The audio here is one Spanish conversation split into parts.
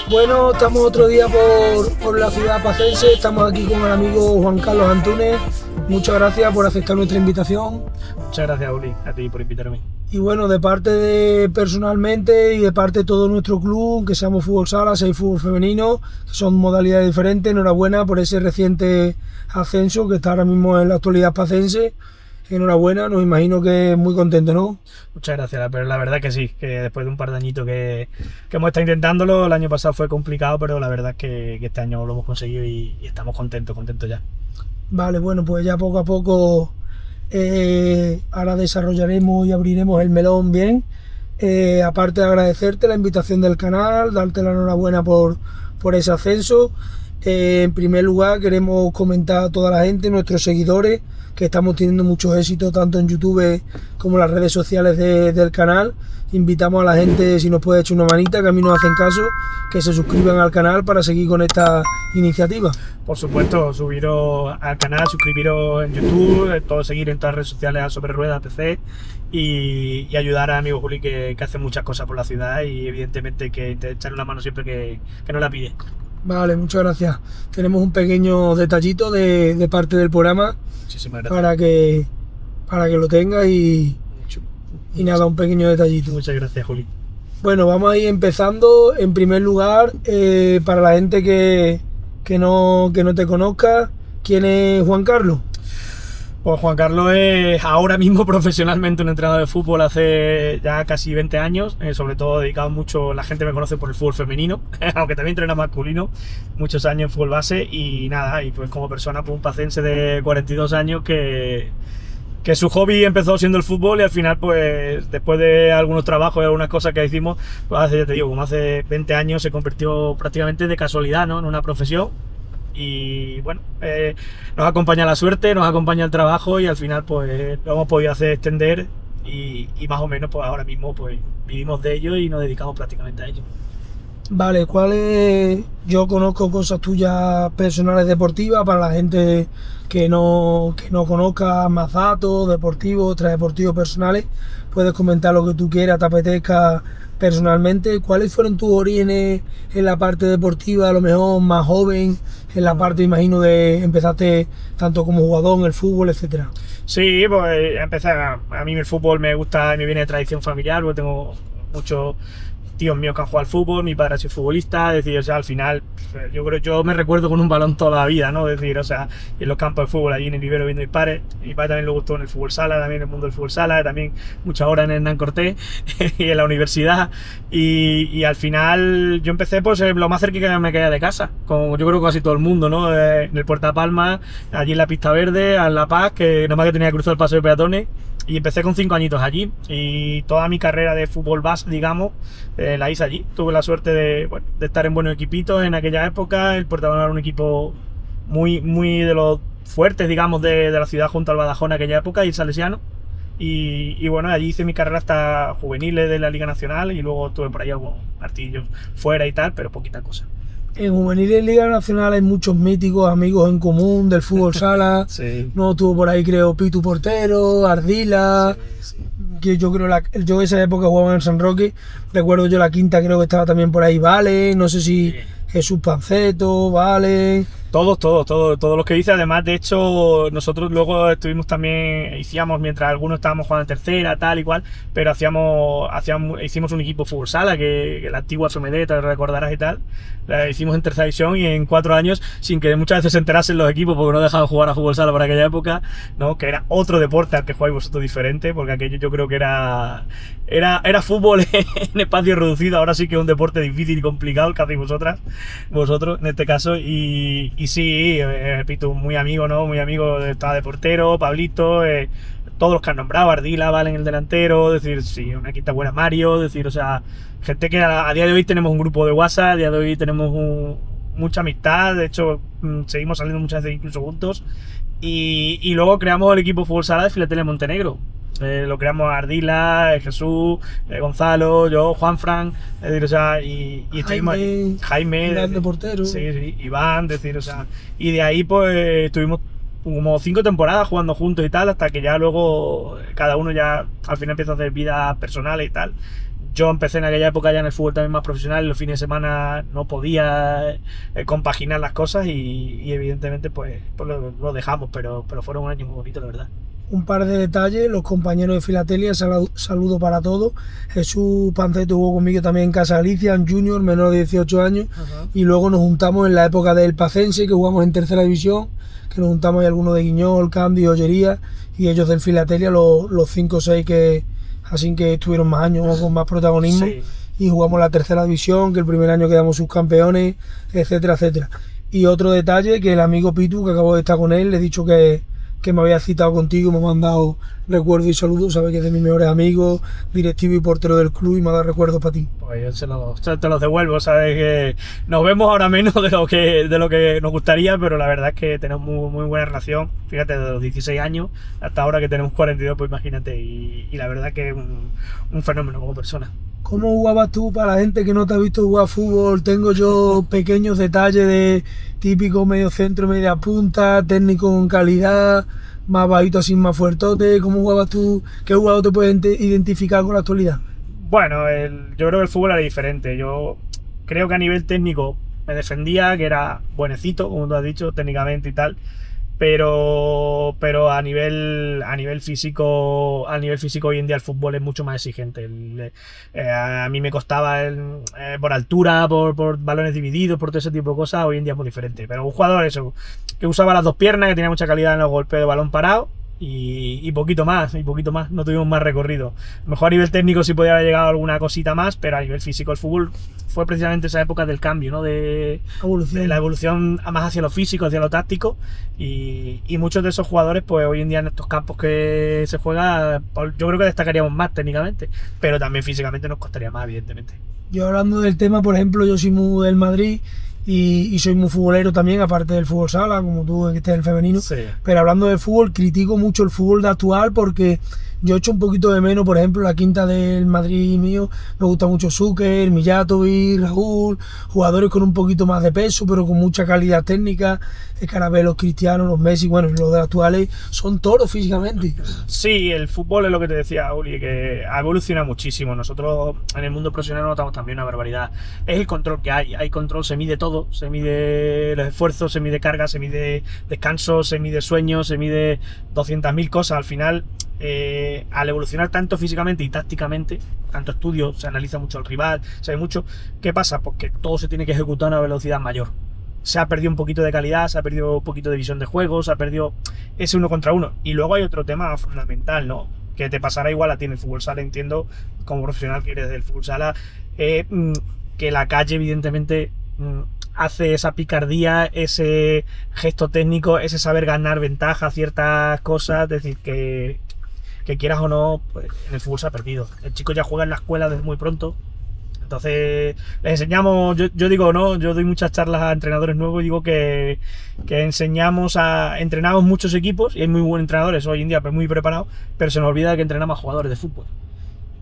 Bueno, estamos otro día por la ciudad pacense, estamos aquí con el amigo Juan Carlos Antúnez. Muchas gracias por aceptar nuestra invitación. Muchas gracias, Uli, a ti por invitarme. Y bueno, de parte de personalmente y de parte de todo nuestro club, que seamos fútbol sala, 6 fútbol femenino, que son modalidades diferentes, enhorabuena por ese reciente ascenso que está ahora mismo en la actualidad pacense. Enhorabuena, nos imagino que muy contento, ¿no? Muchas gracias, pero la verdad que sí, que después de un par de añitos que hemos estado intentándolo, el año pasado fue complicado, pero la verdad es que este año lo hemos conseguido y estamos contentos ya. Vale, bueno, pues ya poco a poco ahora desarrollaremos y abriremos el melón bien. Aparte de agradecerte la invitación del canal, darte la enhorabuena por ese ascenso. En primer lugar, queremos comentar a toda la gente, nuestros seguidores, que estamos teniendo mucho éxito tanto en YouTube como en las redes sociales del canal. Invitamos a la gente, si nos puede echar una manita, que a mí nos hacen caso, que se suscriban al canal para seguir con esta iniciativa. Por supuesto, subiros al canal, suscribiros en YouTube, todo seguir en todas las redes sociales a Sobre Ruedas PC y ayudar a amigo Juli que hace muchas cosas por la ciudad y evidentemente que te echarle una mano siempre que nos la pide. Vale, muchas gracias. Tenemos un pequeño detallito de parte del programa para que lo tengas y nada, un pequeño detallito. Muchas gracias, Juli. Bueno, vamos a ir empezando. En primer lugar, para la gente que no te conozca, ¿quién es Juan Carlos? Pues Juan Carlos es ahora mismo profesionalmente un entrenador de fútbol hace ya casi 20 años, sobre todo dedicado mucho, la gente me conoce por el fútbol femenino, aunque también entrena masculino, muchos años en fútbol base y nada, y pues como persona pues un pacense de 42 años que su hobby empezó siendo el fútbol y al final pues después de algunos trabajos y algunas cosas que hicimos, pues hace, ya te digo, como hace 20 años se convirtió prácticamente de casualidad, ¿no?, en una profesión. Y bueno, nos acompaña la suerte, nos acompaña el trabajo y al final pues lo hemos podido hacer extender y más o menos pues ahora mismo pues vivimos de ello y nos dedicamos prácticamente a ello. Vale, yo conozco cosas tuyas personales deportivas, para la gente que no conozca más datos deportivos, extradeportivos personales, puedes comentar lo que tú quieras, te apetezca personalmente. ¿Cuáles fueron tus orígenes en la parte deportiva, a lo mejor más joven, en la parte, imagino, de empezaste tanto como jugador en el fútbol, etcétera? Sí, pues empecé, a mí el fútbol me gusta, me viene de tradición familiar, porque tengo muchos tíos míos que han jugado al fútbol, mi padre ha sido futbolista, es decir, o sea, al final, yo me recuerdo con un balón toda la vida, ¿no? Es decir, o sea, en los campos de fútbol, allí en el vivero viendo a mi padre también le gustó en el fútbol sala, también en el mundo del fútbol sala, también muchas horas en Hernán Cortés y en la universidad, y al final yo empecé pues lo más cerca que me quedé de casa, como yo creo que casi todo el mundo, ¿no? En el Puerta Palma, allí en la Pista Verde, en La Paz, que nada más que tenía que cruzar el paso de peatones. Y empecé con 5 añitos allí y toda mi carrera de fútbol base, digamos, la hice allí. Tuve la suerte de estar en buenos equipitos en aquella época. El Puerta Palma era un equipo muy de los fuertes, digamos, de la ciudad junto al Badajoz en aquella época y el Salesiano. Y bueno, allí hice mi carrera hasta juveniles de la Liga Nacional y luego tuve por ahí algunos partidos fuera y tal, pero poquita cosa. En juveniles en Liga Nacional hay muchos míticos amigos en común del fútbol sala. Sí. No tuvo por ahí, creo, Pitu Portero, Ardila. Sí. Que yo creo yo esa época jugaba en San Roque. Recuerdo yo la quinta, creo que estaba también por ahí Valen. No sé si Jesús Panceto, Valen. Todos los que hice. Además, de hecho, nosotros luego estuvimos también, hicimos, mientras algunos estábamos jugando en tercera, tal y cual, pero hicimos un equipo fútbol sala, que la antigua FMD, te recordarás y tal, la hicimos en tercera división y en 4 años, sin que muchas veces se enterasen los equipos, porque no dejaban jugar a fútbol sala por aquella época, ¿no? Que era otro deporte al que jugáis vosotros diferente, porque aquello yo creo que era fútbol en espacio reducido. Ahora sí que es un deporte difícil y complicado el que hacéis vosotros en este caso, y sí, Pitu, muy amigo, ¿no? Muy amigo, estaba de portero, Pablito, todos los que han nombrado, Ardila, Valen el delantero, es decir, sí, una quinta buena, Mario, es decir, o sea, gente que a día de hoy tenemos un grupo de WhatsApp, a día de hoy tenemos mucha amistad, de hecho seguimos saliendo muchas veces incluso juntos, y luego creamos el equipo fútbol sala de Filatela Montenegro. Lo creamos Ardila, Jesús, Gonzalo, yo, Juanfran, es decir, o sea, y Jaime, grande portero. Sí, Iván, es decir, o sea, y de ahí pues tuvimos como 5 temporadas jugando juntos y tal, hasta que ya luego cada uno ya al final empieza a hacer vida personal y tal. Yo empecé en aquella época ya en el fútbol también más profesional, y los fines de semana no podía compaginar las cosas y evidentemente pues lo dejamos, pero fueron un año muy bonito, la verdad. Un par de detalles, los compañeros de Filatelia, saludo para todos. Jesús Panceto jugó conmigo también en Casa Galicia, en Junior, menor de 18 años. Ajá. Y luego nos juntamos en la época del Pacense, que jugamos en tercera división, que nos juntamos ahí algunos de Guiñol, Candy, Ollería, y ellos del Filatelia, los 5 o 6 que así que estuvieron más años con más protagonismo. Sí. Y jugamos la tercera división, que el primer año quedamos subcampeones, etcétera, etcétera. Y otro detalle, que el amigo Pitu, que acabo de estar con él, le he dicho que me había citado contigo, me ha mandado recuerdos y saludos, sabe que es de mis mejores amigos, directivo y portero del club, y me ha dado recuerdos para ti. Pues yo te los devuelvo, sabes que nos vemos ahora menos de lo que nos gustaría, pero la verdad es que tenemos muy buena relación. Fíjate, desde los 16 años hasta ahora que tenemos 42, pues imagínate, y la verdad que es un fenómeno como persona. ¿Cómo jugabas tú? Para la gente que no te ha visto jugar fútbol, tengo yo pequeños detalles de típico medio centro, media punta, técnico con calidad, más bajito así, más fuertote. ¿Cómo jugabas tú? ¿Qué jugador te puedes identificar con la actualidad? Bueno, yo creo que el fútbol era diferente. Yo creo que a nivel técnico me defendía, que era buenecito, como tú has dicho, técnicamente y tal. Pero a nivel físico hoy en día el fútbol es mucho más exigente. A mí me costaba por altura, por balones divididos, por todo ese tipo de cosas. Hoy en día es muy diferente. Pero un jugador eso, que usaba las dos piernas, que tenía mucha calidad en los golpes de balón parado y poquito más, no tuvimos más recorrido. A lo mejor a nivel técnico sí podía haber llegado alguna cosita más, pero a nivel físico el fútbol fue precisamente esa época del cambio, ¿no? De la evolución más hacia lo físico, hacia lo táctico, y muchos de esos jugadores pues hoy en día en estos campos que se juega, yo creo que destacaríamos más técnicamente, pero también físicamente nos costaría más, evidentemente. Yo hablando del tema, por ejemplo, yo soy muy del Madrid y soy muy futbolero también, aparte del fútbol sala, como tú que estás en el femenino. Sí. Pero hablando de fútbol, critico mucho el fútbol de actual porque yo echo un poquito de menos, por ejemplo, la quinta del Madrid mío, me gusta mucho Zucker, Mijatovic, Raúl, jugadores con un poquito más de peso, pero con mucha calidad técnica, Carabelos, Cristiano, los Messi, bueno, los de actuales son toros físicamente. Sí, el fútbol es lo que te decía, Uli, que ha evolucionado muchísimo. Nosotros en el mundo profesional notamos también una barbaridad. Es el control que hay control, se mide todo, se mide el esfuerzo, se mide carga, se mide descanso, se mide sueño, se mide 200.000 cosas. Al final, al evolucionar tanto físicamente y tácticamente, tanto estudio, se analiza mucho al rival, se ve mucho. ¿Qué pasa? Pues que todo se tiene que ejecutar a una velocidad mayor. Se ha perdido un poquito de calidad, se ha perdido un poquito de visión de juego, se ha perdido ese uno contra uno. Y luego hay otro tema fundamental, ¿no? Que te pasará igual a ti en el fútbol sala, entiendo, como profesional que eres del fútbol sala, que la calle evidentemente hace esa picardía, ese gesto técnico, ese saber ganar ventaja, ciertas cosas, es decir, que quieras o no, pues en el fútbol se ha perdido. El chico ya juega en la escuela desde muy pronto. Entonces les enseñamos, yo digo, no, yo doy muchas charlas a entrenadores nuevos y digo que entrenamos muchos equipos y hay muy buenos entrenadores hoy en día, pues muy preparados, pero se nos olvida que entrenamos a jugadores de fútbol.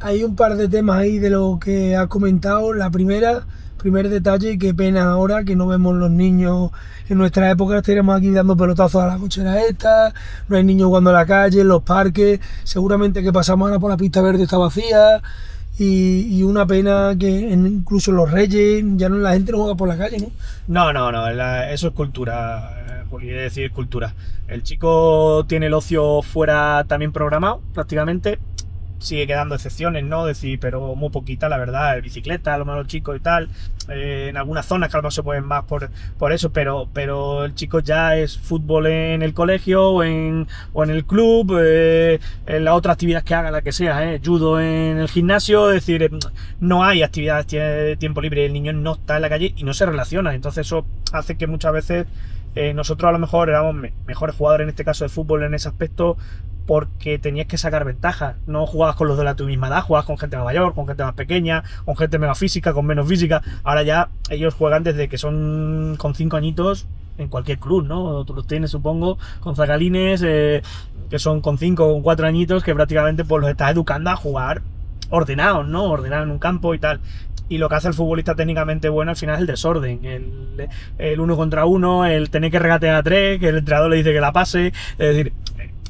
Hay un par de temas ahí de lo que has comentado. La primer detalle, qué pena ahora que no vemos los niños. En nuestra época estaríamos aquí dando pelotazos a la cochera esta, no hay niños jugando en la calle, en los parques, seguramente que pasamos ahora por la pista verde está vacía. Y una pena que incluso los Reyes, ya no, la gente no juega por la calle, ¿no? No, eso es cultura, podría decir cultura. El chico tiene el ocio fuera también programado, prácticamente. Sigue quedando excepciones, ¿no? Decir, pero muy poquita, la verdad, bicicleta, a lo mejor los chicos y tal, en algunas zonas que a lo mejor se pueden más por eso, pero el chico ya es fútbol en el colegio o en el club, en la otra actividad que haga, la que sea, judo en el gimnasio, es decir, no hay actividades de tiempo libre, el niño no está en la calle y no se relaciona, entonces eso hace que muchas veces nosotros a lo mejor éramos mejores jugadores en este caso de fútbol en ese aspecto, porque tenías que sacar ventaja. No jugabas con los de tu misma edad, jugabas con gente más mayor, con gente más pequeña, con gente menos física, con menos física. Ahora ya ellos juegan desde que son con 5 añitos en cualquier club, ¿no? Tú los tienes, supongo, con zagalines que son con 5 o con 4 añitos, que prácticamente pues los estás educando a jugar ordenados, ¿no? Ordenados en un campo y tal. Y lo que hace el futbolista técnicamente bueno al final es el desorden, el uno contra uno, el tener que regatear a 3, que el entrenador le dice que la pase, es decir,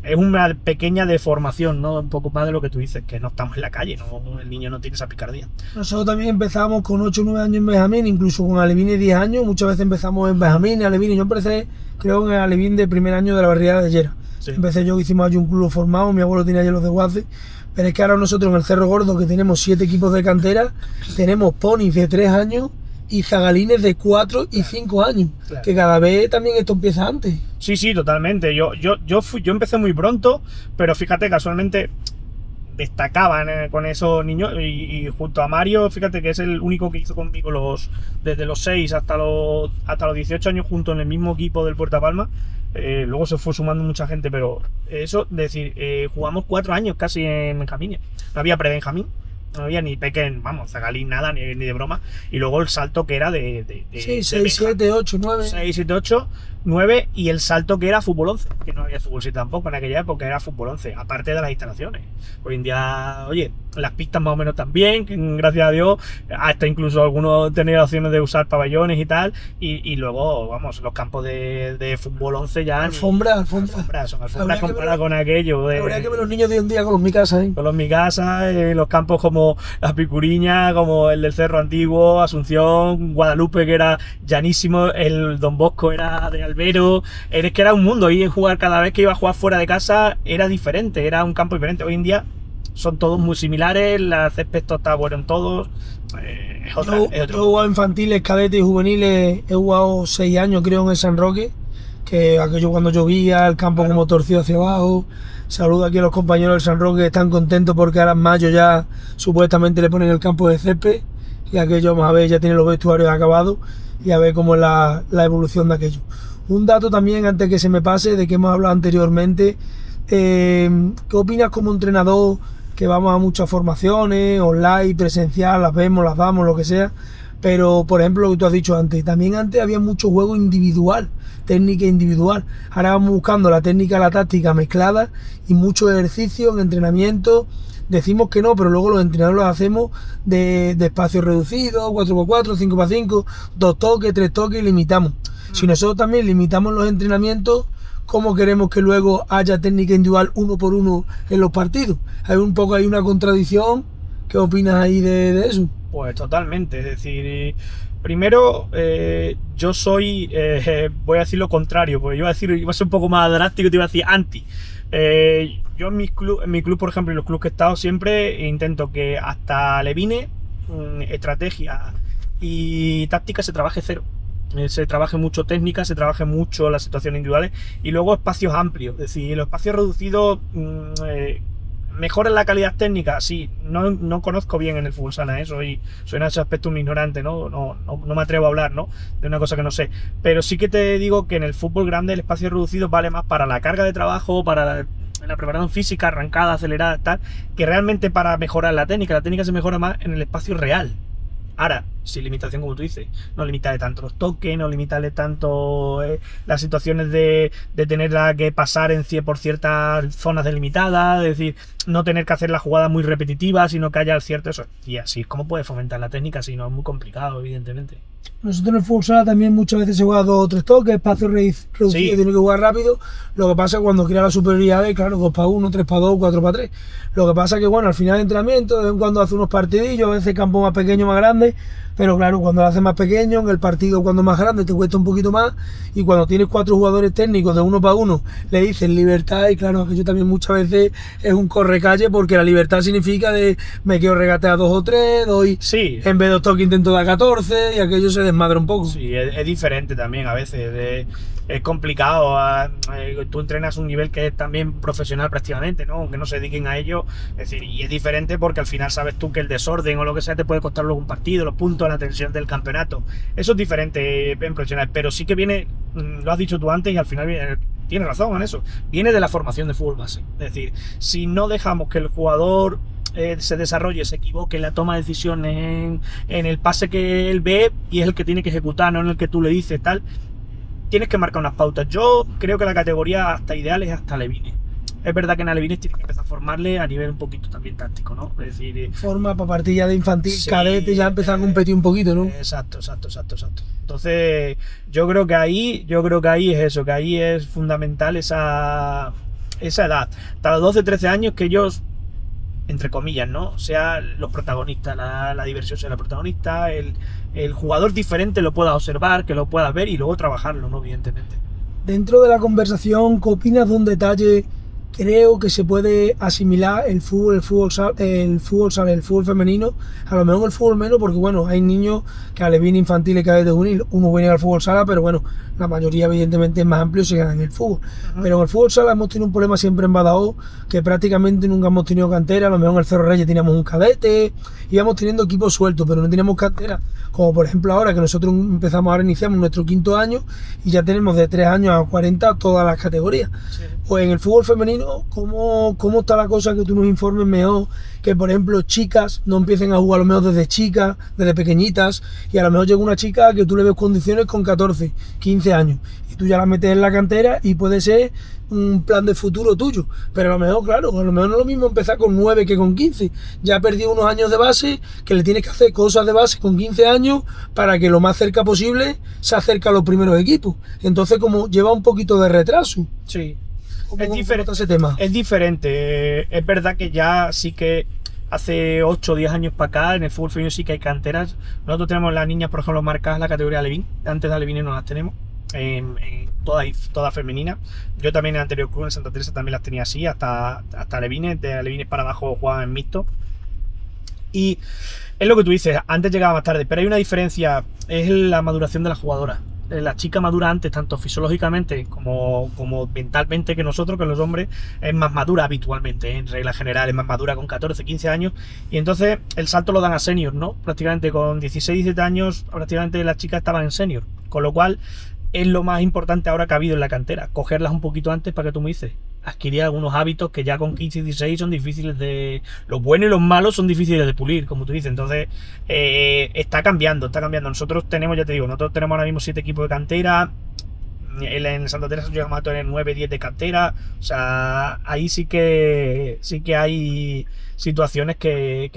es una pequeña deformación, ¿no? Un poco más de lo que tú dices, que no estamos en la calle, ¿no? El niño no tiene esa picardía. Nosotros también empezamos con 8 o 9 años en Benjamín, incluso con alevines 10 años. Muchas veces empezamos en Benjamín, alevines. Yo empecé, creo, en el alevín de primer año de la barriada de Llera. Sí. Empecé yo, hicimos allí un club formado, mi abuelo tenía allí los de Guace. Pero es que ahora nosotros en el Cerro Gordo, que tenemos 7 equipos de cantera, tenemos ponis de 3 años y zagalines de 4 y 5 años. Claro. Que cada vez también esto empieza antes. Sí, totalmente. Yo empecé muy pronto, pero fíjate, casualmente destacaban con esos niños y junto a Mario, fíjate que es el único que hizo conmigo desde los 6 hasta los 18 años junto en el mismo equipo del Puerta Palma. Luego se fue sumando mucha gente, pero eso, decir, jugamos 4 años casi en Benjamín. No había pre-Benjamín, no había ni pequeñ, vamos, zagalín, nada, ni de broma. Y luego el salto que era Sí, 6, 7, 8, 9. 6, 7, 8, 9 y el salto que era fútbol 11, que no había fútbol 7 tampoco en aquella época, era fútbol 11, aparte de las instalaciones. Hoy en día, oye, las pistas más o menos también, gracias a Dios, hasta incluso algunos tenían opciones de usar pabellones y tal, y luego, vamos, los campos de fútbol 11 ya... Alfombra. Son alfombras comparadas con aquello. Habría que ver los niños de hoy en día con los mi casa, ¿eh? Con los mi casa, los campos como la Picuriña, como el del Cerro Antiguo, Asunción, Guadalupe, que era llanísimo, el Don Bosco era de Albero, es que era un mundo, y jugar cada vez que iba a jugar fuera de casa era diferente, era un campo diferente. Hoy en día son todos muy similares, el césped está bueno en todos. Yo he jugado infantiles, cadetes y juveniles, he jugado 6 años creo en el San Roque, que aquello cuando llovía, el campo como torcido hacia abajo. Saludo aquí a los compañeros del San Roque que están contentos porque ahora en mayo ya supuestamente le ponen el campo de césped, y aquello, vamos a ver, ya tiene los vestuarios acabados y a ver cómo es la evolución de aquello. Un dato también, antes que se me pase, de que hemos hablado anteriormente, ¿qué opinas como entrenador que vamos a muchas formaciones, online, presencial, las vemos, las damos, lo que sea? Pero, por ejemplo, lo que tú has dicho antes, también antes había mucho juego individual, técnica individual. Ahora vamos buscando la técnica y la táctica mezclada y mucho ejercicio en entrenamiento. Decimos que no, pero luego los entrenadores los hacemos de espacios reducidos, 4x4, 5x5, 2 toques, 3 toques, y limitamos. Si nosotros también limitamos los entrenamientos, ¿cómo queremos que luego haya técnica individual 1 por 1 en los partidos? Hay una contradicción. ¿Qué opinas ahí de eso? Pues totalmente, es decir, primero yo soy, voy a decir lo contrario, porque iba a ser un poco más drástico, te iba a decir anti. Yo en mi club, por ejemplo, en los clubes que he estado siempre, intento que hasta Levine, estrategia y táctica se trabaje cero. Se trabaje mucho técnica, se trabaje mucho las situaciones individuales y luego espacios amplios. Es decir, los espacios reducidos mejoran la calidad técnica. Sí, no conozco bien en el fútbol sala, soy en ese aspecto un ignorante, no me atrevo a hablar, ¿no?, de una cosa que no sé. Pero sí que te digo que en el fútbol grande el espacio reducido vale más para la carga de trabajo, para la preparación física, arrancada, acelerada, tal, que realmente para mejorar la técnica. La técnica se mejora más en el espacio real. Ahora, sin limitación, como tú dices, no limitarle tanto los toques, no limitarle tanto las situaciones de tenerla que pasar por ciertas zonas delimitadas, es decir, no tener que hacer la jugada muy repetitiva, sino que haya cierto eso. Y así es como puedes fomentar la técnica, si no es muy complicado, evidentemente. Nosotros en el fútbol sala también muchas veces se juega 2 o 3 toques, espacio reducido, sí. Tiene que jugar rápido. Lo que pasa es que cuando crea la superioridad, claro, 2x1, 3x2, 4x3. Lo que pasa es que, bueno, al final de entrenamiento, de vez en cuando hace unos partidillos, a veces campo más pequeño, más grande. Pero claro, cuando lo haces más pequeño, en el partido cuando es más grande te cuesta un poquito más, y cuando tienes 4 jugadores técnicos de 1 para 1 le dices libertad, y claro, que yo también muchas veces es un correcalle, porque la libertad significa de me quiero regatear 2 o 3, doy, sí. En vez de 2 toques intento dar 14, y aquello se desmadra un poco. Sí, es diferente también a veces, es complicado. Tú entrenas un nivel que es también profesional prácticamente, ¿no?, aunque no se dediquen a ello, es decir, y es diferente porque al final sabes tú que el desorden o lo que sea te puede costar luego un partido, los puntos, la tensión del campeonato. Eso es diferente en profesional, pero sí que viene, lo has dicho tú antes y al final tienes razón en eso, viene de la formación de fútbol base. Es decir, si no dejamos que el jugador se desarrolle, se equivoque en la toma de decisiones, en el pase que él ve y es el que tiene que ejecutar, no en el que tú le dices tal, tienes que marcar unas pautas. Yo creo que la categoría hasta ideal es hasta Levine. Es verdad que en Alevines tienes que empezar a formarle a nivel un poquito también táctico, ¿no? Es decir, forma para partida de infantil, sí, cadete, ya empezar a competir un poquito, ¿no? Exacto. Entonces, yo creo que ahí es eso, que ahí es fundamental esa esa edad, hasta los 12, 13 años, que ellos, entre comillas, ¿no?, sean los protagonistas, la diversión sea la protagonista, el jugador diferente lo pueda observar, que lo pueda ver y luego trabajarlo, ¿no?, evidentemente. Dentro de la conversación, ¿qué opinas de un detalle? Creo que se puede asimilar el fútbol femenino, a lo mejor el fútbol menos, porque bueno, hay niños que alevín infantil y cadete juvenil, uno viene al fútbol sala, pero bueno, la mayoría evidentemente es más amplio y se queda en el fútbol. Pero en el fútbol sala hemos tenido un problema siempre en Badajoz, que prácticamente nunca hemos tenido cantera. A lo mejor en el Cerro Reyes teníamos un cadete, íbamos teniendo equipos sueltos, pero no teníamos cantera, como por ejemplo ahora que nosotros iniciamos nuestro 5.º año y ya tenemos de 3 años a 40 todas las categorías. Sí. Pues en el fútbol femenino, ¿cómo está la cosa? Que tú nos informes mejor, que por ejemplo chicas no empiecen a jugar a lo mejor desde chicas, desde pequeñitas, y a lo mejor llega una chica que tú le ves condiciones con 14, 15 años, y tú ya la metes en la cantera y puede ser un plan de futuro tuyo, pero a lo mejor, claro, a lo mejor no es lo mismo empezar con 9 que con 15, ya perdí unos años de base, que le tienes que hacer cosas de base con 15 años para que lo más cerca posible se acerque a los primeros equipos, entonces como lleva un poquito de retraso. Sí. Es diferente ese tema. Es diferente. Es verdad que ya sí que hace 8 o 10 años para acá en el fútbol femenino sí que hay canteras. Nosotros tenemos las niñas, por ejemplo, marcadas en la categoría Alevín. Antes de Alevín no las tenemos. Toda femenina. Yo también en el anterior club en Santa Teresa también las tenía así, hasta Alevines. De Alevines para abajo jugaban en mixto. Y es lo que tú dices, antes llegaba más tarde, pero hay una diferencia, es la maduración de la jugadora. La chica madura antes, tanto fisiológicamente como mentalmente que nosotros, que los hombres, es más madura habitualmente, en regla general, es más madura con 14, 15 años, y entonces el salto lo dan a senior, ¿no? Prácticamente con 16, 17 años, prácticamente las chicas estaban en senior, con lo cual es lo más importante ahora que ha habido en la cantera, cogerlas un poquito antes para que tú me dices, adquirir algunos hábitos que ya con 15 y 16 son difíciles de... Los buenos y los malos son difíciles de pulir, como tú dices. Entonces, está cambiando. Nosotros tenemos, ya te digo, ahora mismo 7 equipos de cantera. En Santa Teresa llegamos a tener 9, 10 de cantera. O sea, ahí sí que hay situaciones que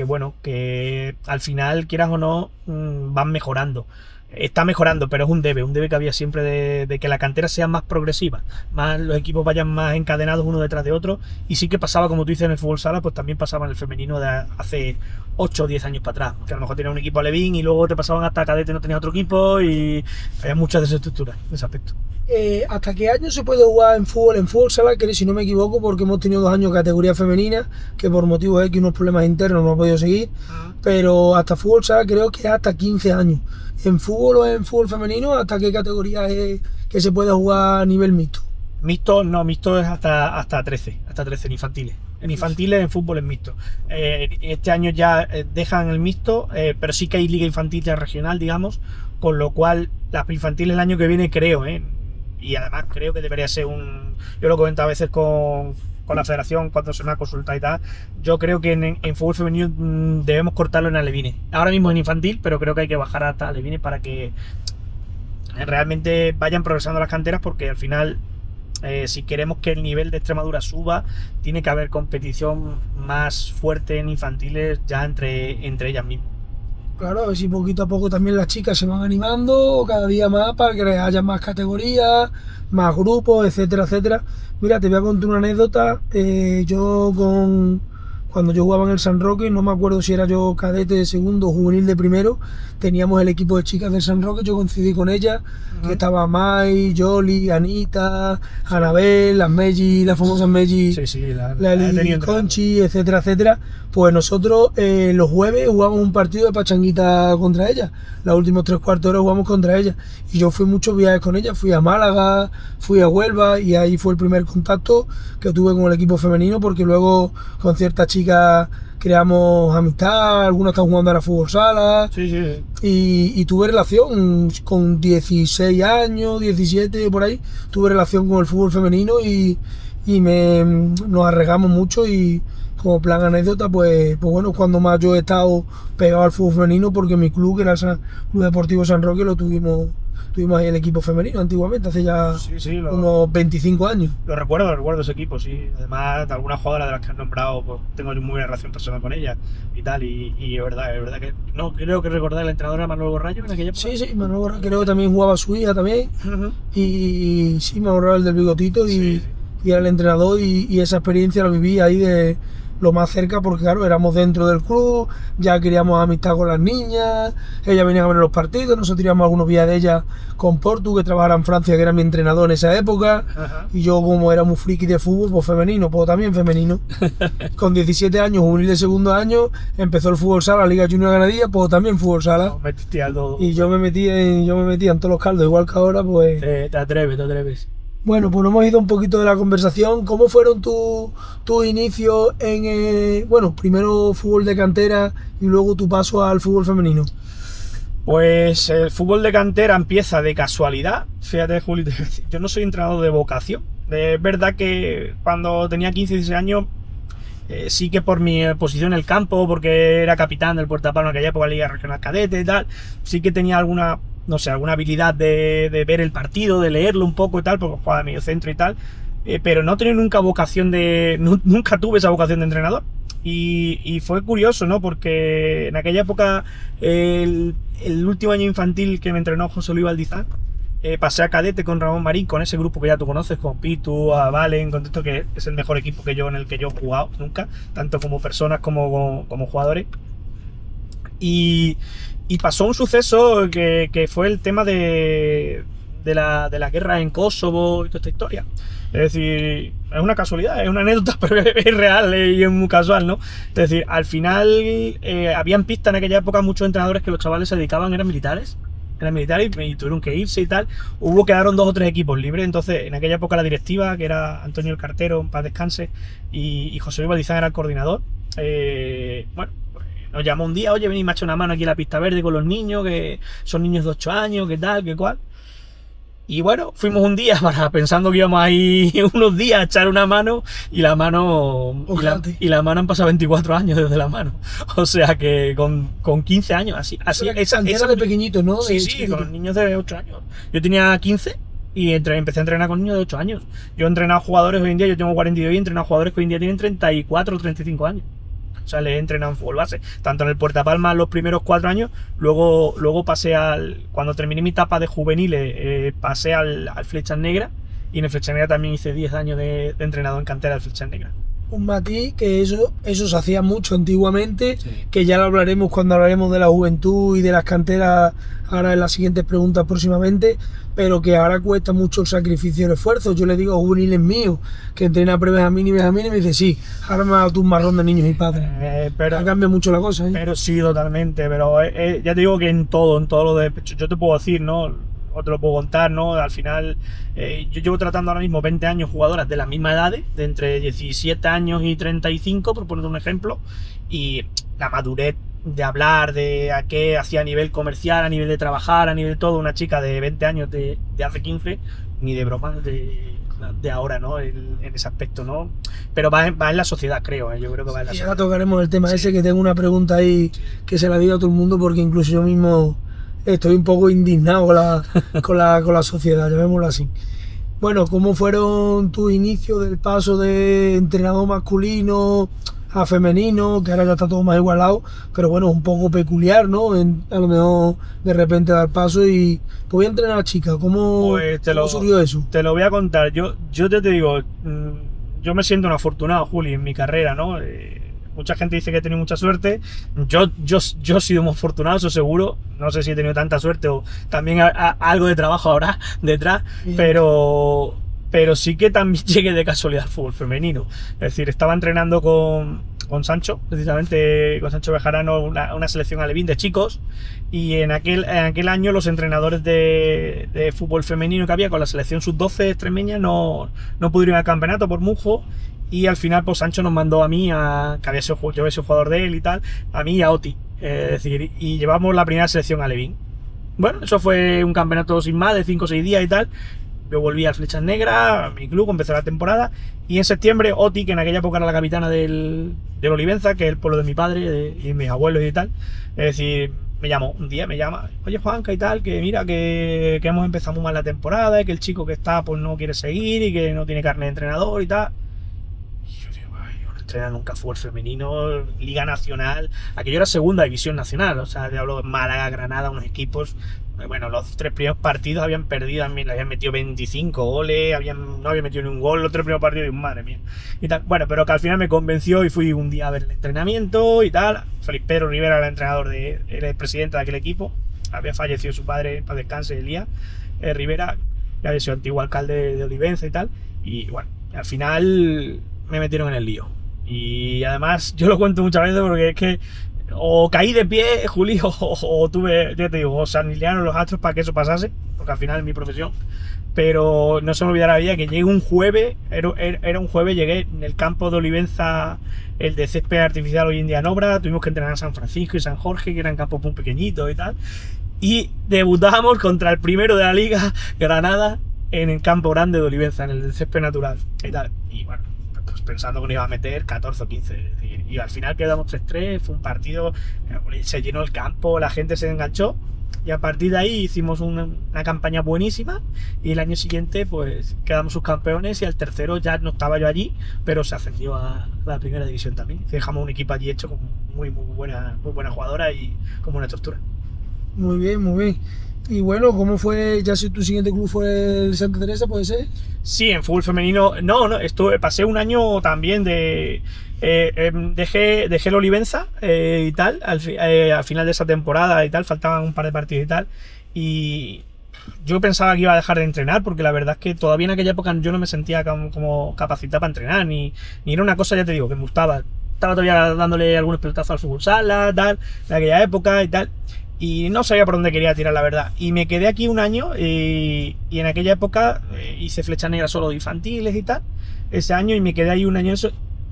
al final, quieras o no, van mejorando. Está mejorando, pero es un debe que había siempre de que la cantera sea más progresiva, más los equipos vayan más encadenados uno detrás de otro, y sí que pasaba, como tú dices, en el fútbol sala, pues también pasaba en el femenino de hace 8 o 10 años para atrás, que a lo mejor tenía un equipo alevín y luego te pasaban hasta cadete, no tenía otro equipo, y había mucha desestructura en ese aspecto. ¿Hasta qué año se puede jugar en fútbol sala? Que si no me equivoco, porque hemos tenido 2 años categoría femenina, que por motivos X, unos problemas internos no ha podido seguir, pero hasta fútbol sala creo que es hasta 15 años. ¿En fútbol o en fútbol femenino hasta qué categoría es que se puede jugar a nivel mixto? Mixto es hasta 13 en infantiles. En infantiles, en fútbol es mixto. Este año ya dejan el mixto, pero sí que hay liga infantil ya regional, digamos, con lo cual las infantiles el año que viene creo, y además creo que debería ser yo lo comento a veces con la federación cuando se me ha consultado y tal, yo creo que en fútbol femenino debemos cortarlo en alevines. Ahora mismo en infantil, pero creo que hay que bajar hasta alevines para que realmente vayan progresando las canteras, porque al final si queremos que el nivel de Extremadura suba, tiene que haber competición más fuerte en infantiles ya entre ellas mismas. Claro, a ver si poquito a poco también las chicas se van animando cada día más para que haya más categorías, más grupos, etcétera, etcétera. Mira, te voy a contar una anécdota. Cuando yo jugaba en el San Roque, no me acuerdo si era yo cadete de segundo o juvenil de primero, teníamos el equipo de chicas del San Roque, yo coincidí con ellas, que estaba Mai, Yoli, Anita, Anabel, las Meji, las famosas Meji, la Eli Conchi, etcétera, etcétera. Pues nosotros los jueves jugamos un partido de pachanguita contra ellas, los últimos 3/4 horas jugamos contra ellas, y yo fui muchos viajes con ellas, fui a Málaga, fui a Huelva, y ahí fue el primer contacto que tuve con el equipo femenino, porque luego con ciertas chicas creamos amistad, algunas están jugando ahora fútbol sala, y tuve relación con 16 años, 17 por ahí, tuve relación con el fútbol femenino y nos arregamos mucho, y como plan anécdota, pues bueno, cuando más yo he estado pegado al fútbol femenino, porque mi club, que era el Club Deportivo San Roque, lo tuvimos ahí el equipo femenino antiguamente, hace ya unos 25 años. Lo recuerdo ese equipo, sí. Además, de algunas jugadoras de las que has nombrado, pues tengo muy buena relación personal con ellas y tal. Y es verdad que no creo que recordar la entrenadora Manuel Borrallo en aquella época. Sí, Manuel Borrallo, creo que también jugaba su hija también. Y sí, Manuel Borrallo, el del bigotito, y y era el entrenador y esa experiencia la viví ahí de lo más cerca porque claro, éramos dentro del club, ya queríamos amistad con las niñas, ellas venían a ver los partidos, nosotros teníamos algunos días de ellas con Portu, que trabajaba en Francia, que era mi entrenador en esa época. Ajá. Y yo como era muy friki de fútbol, pues femenino, pues también femenino. Con 17 años, juvenil de segundo año, empezó el fútbol sala, la Liga Junior Granadilla, pues también fútbol sala. No, metiste a todo. Y yo me metía en todos los caldos, igual que ahora, pues... Te atreves. Bueno, pues nos hemos ido un poquito de la conversación. ¿Cómo fueron tus inicios en, bueno, primero fútbol de cantera y luego tu paso al fútbol femenino? Pues el fútbol de cantera empieza de casualidad. Fíjate, Juli, yo no soy entrenador de vocación. Es verdad que cuando tenía 15 y 16 años, sí que por mi posición en el campo, porque era capitán del Puerto Palma en aquella época, Liga Regional Cadete y tal, sí que tenía alguna habilidad de ver el partido, de leerlo un poco y tal, porque jugaba de medio centro y tal, pero no tenía nunca nunca tuve esa vocación de entrenador. Y fue curioso, ¿no? Porque en aquella época, el último año infantil que me entrenó José Luis Valdizán, pasé a cadete con Ramón Marín, con ese grupo que ya tú conoces, con Pitu, a Valen, con esto, que es el mejor equipo en el que yo he jugado nunca, tanto como personas como jugadores. Y pasó un suceso que fue el tema de la guerra en Kosovo y toda esta historia. Es decir, es una casualidad, es una anécdota, pero es real y es muy casual, ¿no? Es decir, al final habían pistas en aquella época, muchos entrenadores que los chavales se dedicaban, eran militares y tuvieron que irse y tal. Quedaron 2 o 3 equipos libres. Entonces, en aquella época la directiva, que era Antonio el Cartero, en paz descanse, y José Luis Valdizán era el coordinador. Bueno, nos llamó un día: oye, venid, me ha hecho una mano aquí en la pista verde con los niños, que son niños de 8 años, qué tal, qué cual. Y bueno, fuimos un día pensando que íbamos a ir unos días a echar una mano, y la mano han pasado 24 años desde la mano. O sea que con 15 años, así esa de pequeñito, ¿no? Sí, con niños de 8 años. Yo tenía 15 y empecé a entrenar con niños de 8 años. Yo he entrenado jugadores hoy en día, yo tengo 42 y he entrenado jugadores que hoy en día tienen 34 o 35 años. O sea, les he entrenado en fútbol base, tanto en el Puerto Palma los primeros 4 años, luego pasé cuando terminé mi etapa de juveniles, pasé al Flechas Negras, y en el Flechas Negras también hice 10 años de entrenador en cantera del Flechas Negras. Un matiz que eso se hacía mucho antiguamente, sí, que ya lo hablaremos cuando hablaremos de la juventud y de las canteras ahora en las siguientes preguntas próximamente, pero que ahora cuesta mucho el sacrificio y el esfuerzo. Yo le digo a juveniles míos que entrena pre-Benjamín y Benjamín y me dice: sí, ahora me ha dado tú un marrón de niños y padres. Pero cambia mucho la cosa, ¿eh? Pero sí, totalmente, pero ya te digo que en todo lo de... Yo te puedo decir, ¿no? O te lo puedo contar, ¿no? Al final, yo llevo tratando ahora mismo 20 años jugadoras de la misma edad, de entre 17 años y 35, por poner un ejemplo, y la madurez de hablar de a qué hacía a nivel comercial, a nivel de trabajar, a nivel de todo, una chica de 20 años de hace 15, ni de broma de ahora, ¿no? En ese aspecto, ¿no? Pero va en la sociedad, creo, yo creo que va en la sociedad. Y ahora tocaremos el tema ese, que tengo una pregunta ahí que se la digo a todo el mundo, porque incluso yo mismo estoy un poco indignado con la sociedad, llamémoslo así. Bueno, ¿cómo fueron tus inicios del paso de entrenador masculino a femenino? Que ahora ya está todo más igualado, pero bueno, un poco peculiar, ¿no? A lo mejor de repente dar paso y pues voy a entrenar a chicas. ¿Cómo surgió eso? Te lo voy a contar. Yo te digo, yo me siento un afortunado, Juli, en mi carrera, ¿no? Mucha gente dice que he tenido mucha suerte. Yo he sido muy afortunado, eso seguro. No sé si he tenido tanta suerte o también algo de trabajo habrá detrás, pero sí que también llegué de casualidad al fútbol femenino. Es decir, estaba entrenando con Sancho, precisamente con Sancho Bejarano, una selección alevín de chicos, y en aquel año los entrenadores de fútbol femenino que había con la selección sub-12 extremeña no pudieron ir al campeonato por Mujo. Y al final, pues Sancho nos mandó a mí, que había sido jugador de él y tal, a mí y a Oti. Es decir, y llevamos la primera selección alevín. Bueno, eso fue un campeonato sin más, de 5 o 6 días y tal. Yo volví al Flechas Negras, a mi club, empezó la temporada. Y en septiembre, Oti, que en aquella época era la capitana del Olivenza, que es el pueblo de mi padre y mis abuelos y tal. Es decir, un día me llama: oye, Juanca y tal, que mira que hemos empezado muy mal la temporada, y que el chico que está pues no quiere seguir y que no tiene carne de entrenador y tal. Entrenar nunca fútbol femenino, Liga Nacional, aquello era segunda división nacional, o sea, te hablo de Málaga, Granada, unos equipos bueno, los 3 primeros partidos habían perdido, le habían metido 25 goles, no habían metido ni un gol los 3 primeros partidos, y madre mía. Y tal. Bueno, pero que al final me convenció y fui un día a ver el entrenamiento y tal. Felipe Pedro Rivera era el entrenador, era el presidente de aquel equipo. Había fallecido su padre, para descanse, Elías Rivera, que había sido antiguo alcalde de Olivenza y tal. Y bueno, al final me metieron en el lío. Y además, yo lo cuento muchas veces porque es que o caí de pie, Juli, o tuve, ya te digo, o se alinearon los astros para que eso pasase, porque al final es mi profesión. Pero no se me olvidará la vida que llegué un jueves, era un jueves, llegué en el campo de Olivenza, el de césped artificial hoy en día en obra, tuvimos que entrenar en San Francisco y San Jorge, que eran campos muy pequeñitos y tal. Y debutábamos contra el primero de la liga, Granada, en el campo grande de Olivenza, en el de césped natural y tal. Y bueno, pues pensando que nos iba a meter 14 o 15. Y al final quedamos 3-3, fue un partido, se llenó el campo, la gente se enganchó. Y a partir de ahí hicimos una campaña buenísima y el año siguiente pues quedamos subcampeones y al tercero ya no estaba yo allí, pero se ascendió a la primera división también. Dejamos un equipo allí hecho con muy buena jugadora y con buena estructura. Muy bien, muy bien. Y bueno, ¿cómo fue, ya si tu siguiente club fue el Santa Teresa, puede ser? Sí, en fútbol femenino, no, pasé un año también dejé el Olivenza y tal, al final de esa temporada y tal, faltaban un par de partidos y tal, y yo pensaba que iba a dejar de entrenar, porque la verdad es que todavía en aquella época yo no me sentía como capacitado para entrenar, ni era una cosa, ya te digo, que me gustaba. Estaba todavía dándole algunos pelotazos al fútbol sala, tal, en aquella época y tal. Y no sabía por dónde quería tirar, la verdad. Y me quedé aquí un año y en aquella época hice flecha negra solo de infantiles y tal. Ese año y me quedé ahí un año eso.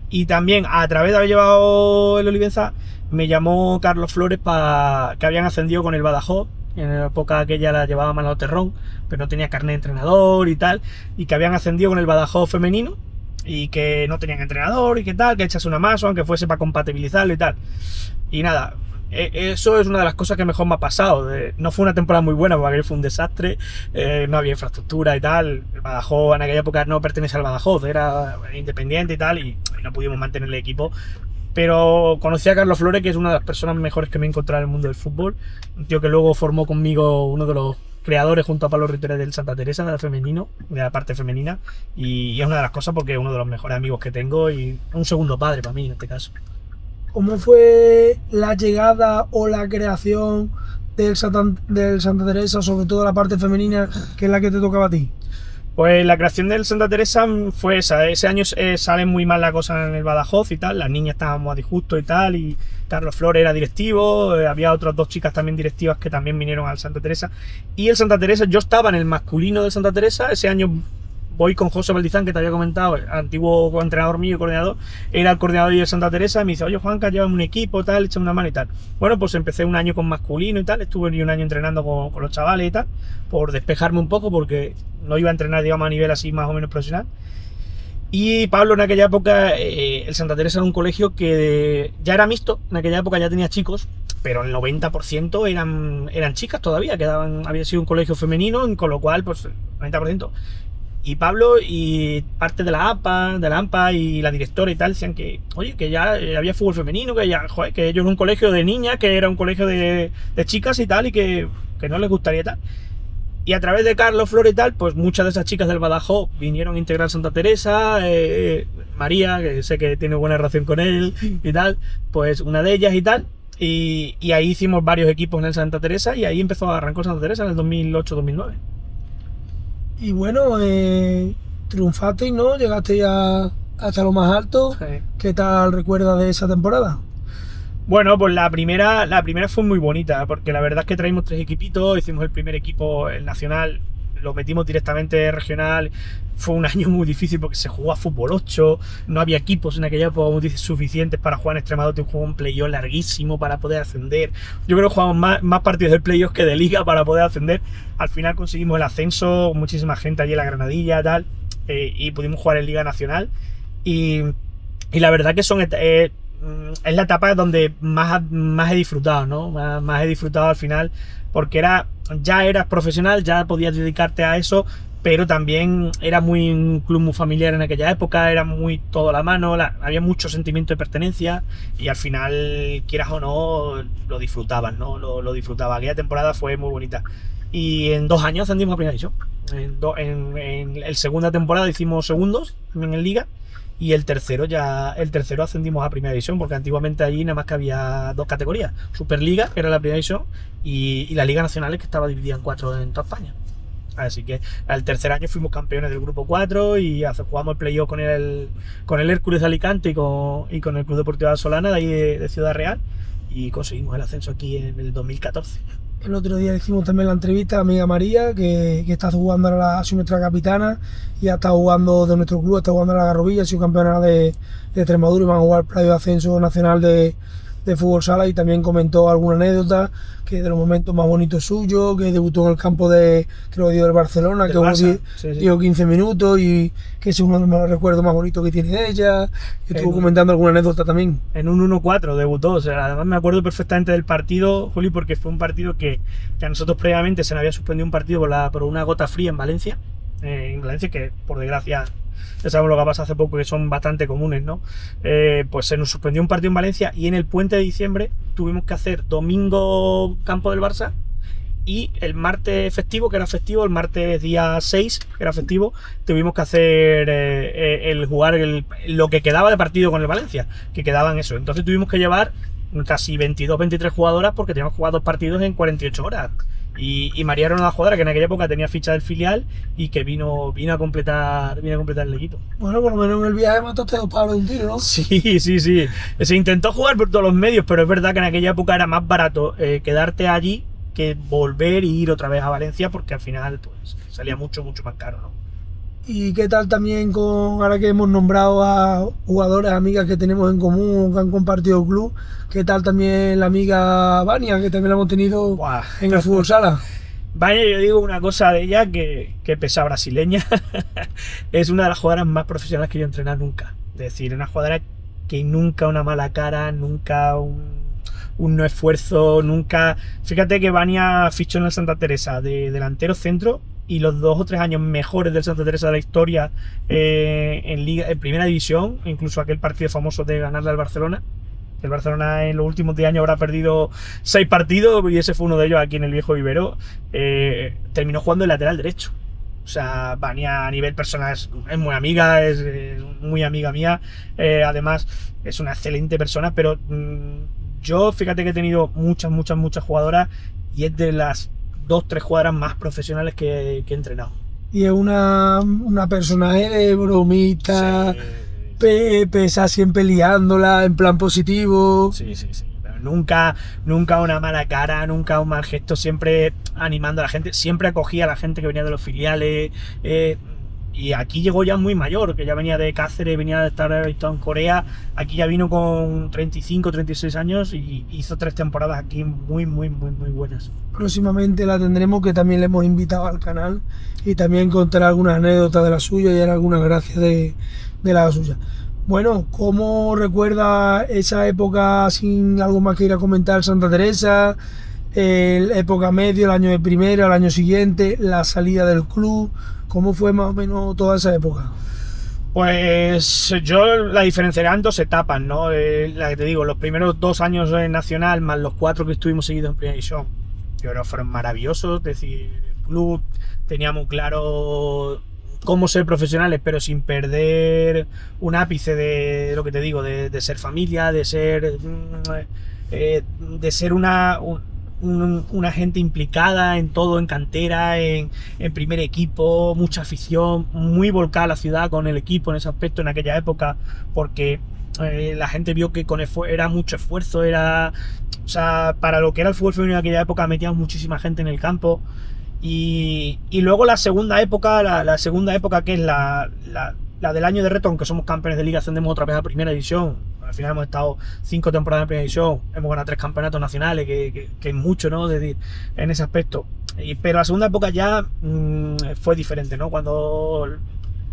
Y también a través de haber llevado el Olivenza me llamó Carlos Flores que habían ascendido con el Badajoz. En la época aquella la llevaba Manolo Terrón, pero no tenía carnet de entrenador y tal. Y que habían ascendido con el Badajoz femenino y que no tenían entrenador y que tal, que echase una más, aunque fuese para compatibilizarlo y tal. Y nada, eso es una de las cosas que mejor me ha pasado. No fue una temporada muy buena porque fue un desastre, no había infraestructura y tal. El Badajoz en aquella época no pertenece al Badajoz, era independiente y tal, y no pudimos mantener el equipo. Pero conocí a Carlos Flores, que es una de las personas mejores que me he encontrado en el mundo del fútbol. Un tío que luego formó conmigo uno de los creadores junto a Pablo Rittore del Santa Teresa, de la parte femenina. Y es una de las cosas porque es uno de los mejores amigos que tengo y un segundo padre para mí en este caso. ¿Cómo fue la llegada o la creación del Santa Teresa, sobre todo la parte femenina, que es la que te tocaba a ti? Pues la creación del Santa Teresa fue esa. Ese año sale muy mal la cosa en el Badajoz y tal, las niñas estábamos a disgusto y tal, y Carlos Flores era directivo, había otras 2 chicas también directivas que también vinieron al Santa Teresa. Y el Santa Teresa, yo estaba en el masculino del Santa Teresa, ese año voy con José Valdizán, que te había comentado, el antiguo entrenador mío y coordinador, era el coordinador de Santa Teresa, y me dice, oye Juanca, llévame un equipo, tal, échame una mano y tal. Bueno, pues empecé un año con masculino y tal, estuve un año entrenando con los chavales y tal, por despejarme un poco, porque no iba a entrenar, digamos, a nivel así más o menos profesional. Y Pablo en aquella época, el Santa Teresa era un colegio que ya era mixto, en aquella época ya tenía chicos, pero el 90% eran chicas todavía, había sido un colegio femenino, con lo cual, pues, el 90%. Y Pablo y parte de la AMPA y la directora y tal decían que, oye, que ya había fútbol femenino, que ellos eran un colegio de niñas, que era un colegio de chicas y tal, y que no les gustaría tal. Y a través de Carlos Flores y tal, pues muchas de esas chicas del Badajoz vinieron a integrar Santa Teresa, María, que sé que tiene buena relación con él y tal, pues una de ellas y tal. Y ahí hicimos varios equipos en el Santa Teresa y ahí arrancó Santa Teresa en el 2008-2009. Y bueno, triunfasteis, ¿no? Llegasteis hasta lo más alto. Sí. ¿Qué tal recuerdas de esa temporada? Bueno, pues la primera fue muy bonita, porque la verdad es que traímos 3 equipitos, hicimos el primer equipo, el nacional, lo metimos directamente regional. Fue un año muy difícil porque se jugó a fútbol 8, no había equipos en aquella época suficientes para jugar en Extremadura, un juego un playoff larguísimo para poder ascender. Yo creo que jugamos más partidos de playoff que de liga para poder ascender. Al final conseguimos el ascenso, muchísima gente allí en la Granadilla tal, y pudimos jugar en Liga Nacional. Y la verdad que es la etapa donde más he disfrutado, ¿no? Más he disfrutado al final, porque ya eras profesional, ya podías dedicarte a eso, pero también era un club muy familiar en aquella época, era muy todo a la mano, había mucho sentimiento de pertenencia y al final, quieras o no, lo disfrutaban, ¿no? Lo disfrutaba. Aquella temporada fue muy bonita. Y en 2 años ascendimos a primera división. En la segunda temporada hicimos segundos también en Liga. Y el tercero ascendimos a primera división, porque antiguamente allí nada más que había 2 categorías: Superliga, que era la primera división, y la Liga Nacional, que estaba dividida en 4 en toda España. Así que al tercer año fuimos campeones del grupo 4 y jugamos el playoff con el Hércules de Alicante y con el Club Deportivo Solana de ahí de Ciudad Real, y conseguimos el ascenso aquí en el 2014. El otro día le hicimos también la entrevista a la amiga María, que está jugando ahora, ha sido nuestra capitana y ha estado jugando de nuestro club, está jugando en la Garrovilla, ha sido campeona de Extremadura y van a jugar el playoff de ascenso nacional de fútbol sala, y también comentó alguna anécdota que de los momentos más bonitos suyos, que debutó en el campo de, creo que dio del Barcelona, que dio 15 minutos y que es uno de los recuerdos más bonitos que tiene de ella. Estuvo comentando alguna anécdota también. En un 1-4 debutó, o sea, además me acuerdo perfectamente del partido, Juli, porque fue un partido que a nosotros previamente se nos había suspendido un partido por una gota fría en Valencia, que por desgracia ya sabemos lo que pasa hace poco, que son bastante comunes, ¿no? Pues se nos suspendió un partido en Valencia y en el puente de diciembre tuvimos que hacer domingo campo del Barça y el martes festivo, que era festivo, el martes día 6, que era festivo, tuvimos que hacer jugar lo que quedaba de partido con el Valencia, que quedaban eso. Entonces tuvimos que llevar casi 22, 23 jugadoras porque teníamos jugado 2 partidos en 48 horas. Y María era una jugadora que en aquella época tenía ficha del filial y que vino a completar el equipo. Bueno, por lo menos en el viaje mataste 2 palos de un tiro, ¿no? Sí. Se intentó jugar por todos los medios, pero es verdad que en aquella época era más barato quedarte allí que volver y ir otra vez a Valencia, porque al final pues salía mucho más caro, ¿no? ¿Y qué tal también ahora que hemos nombrado a jugadoras, amigas que tenemos en común, que han compartido el club, qué tal también la amiga Vania, que también la hemos tenido en el fútbol sala? Vania, yo digo una cosa de ella, que pesa brasileña, es una de las jugadoras más profesionales que yo he entrenado nunca. Es decir, una jugadora que nunca una mala cara, nunca un no esfuerzo, nunca... Fíjate que Vania fichó en el Santa Teresa de delantero centro, y los 2 o 3 años mejores del Santa Teresa de la historia en primera división, incluso aquel partido famoso de ganarle al Barcelona. El Barcelona en los últimos 10 años habrá perdido 6 partidos y ese fue uno de ellos aquí en el Viejo Vivero. Terminó jugando el lateral derecho. O sea, Vania a nivel personal es muy amiga, es muy amiga mía. Además, es una excelente persona, pero yo fíjate que he tenido muchas jugadoras y es de las 2-3 jugadoras más profesionales que he entrenado. Y es una personaje de bromista, sí. Pesa siempre liándola en plan positivo. Sí. Pero nunca una mala cara, nunca un mal gesto, siempre animando a la gente, siempre acogía a la gente que venía de los filiales. Y aquí llegó ya muy mayor, que ya venía de Cáceres, venía de estar en Corea. Aquí ya vino con 35, 36 años y hizo 3 temporadas aquí muy buenas. Próximamente la tendremos, que también le hemos invitado al canal y también contará algunas anécdotas de la suya y hará algunas gracias de la suya. Bueno, ¿cómo recuerda esa época, sin algo más que ir a comentar, Santa Teresa? Época medio, el año de primera, el año siguiente, la salida del club, ¿cómo fue más o menos toda esa época? Pues yo la diferenciaría en 2 etapas, ¿no? La que te digo, los primeros 2 años en Nacional, más los 4 que estuvimos seguidos en Primera División, yo creo que fueron maravillosos. Es decir, el club tenía muy claro cómo ser profesionales, pero sin perder un ápice de lo que te digo, de ser familia, de ser una gente implicada en todo, en cantera, en primer equipo, mucha afición, muy volcada a la ciudad con el equipo en ese aspecto en aquella época, porque la gente vio que era mucho esfuerzo, o sea, para lo que era el fútbol femenino en aquella época metíamos muchísima gente en el campo. Y luego la segunda época, la segunda época, que es la del año de reto, aunque somos campeones de liga, ascendemos otra vez a primera división. Al final hemos estado 5 temporadas en primera división, hemos ganado 3 campeonatos nacionales, que es mucho, ¿no? Es decir, en ese aspecto. Pero la segunda época ya fue diferente, ¿no? Cuando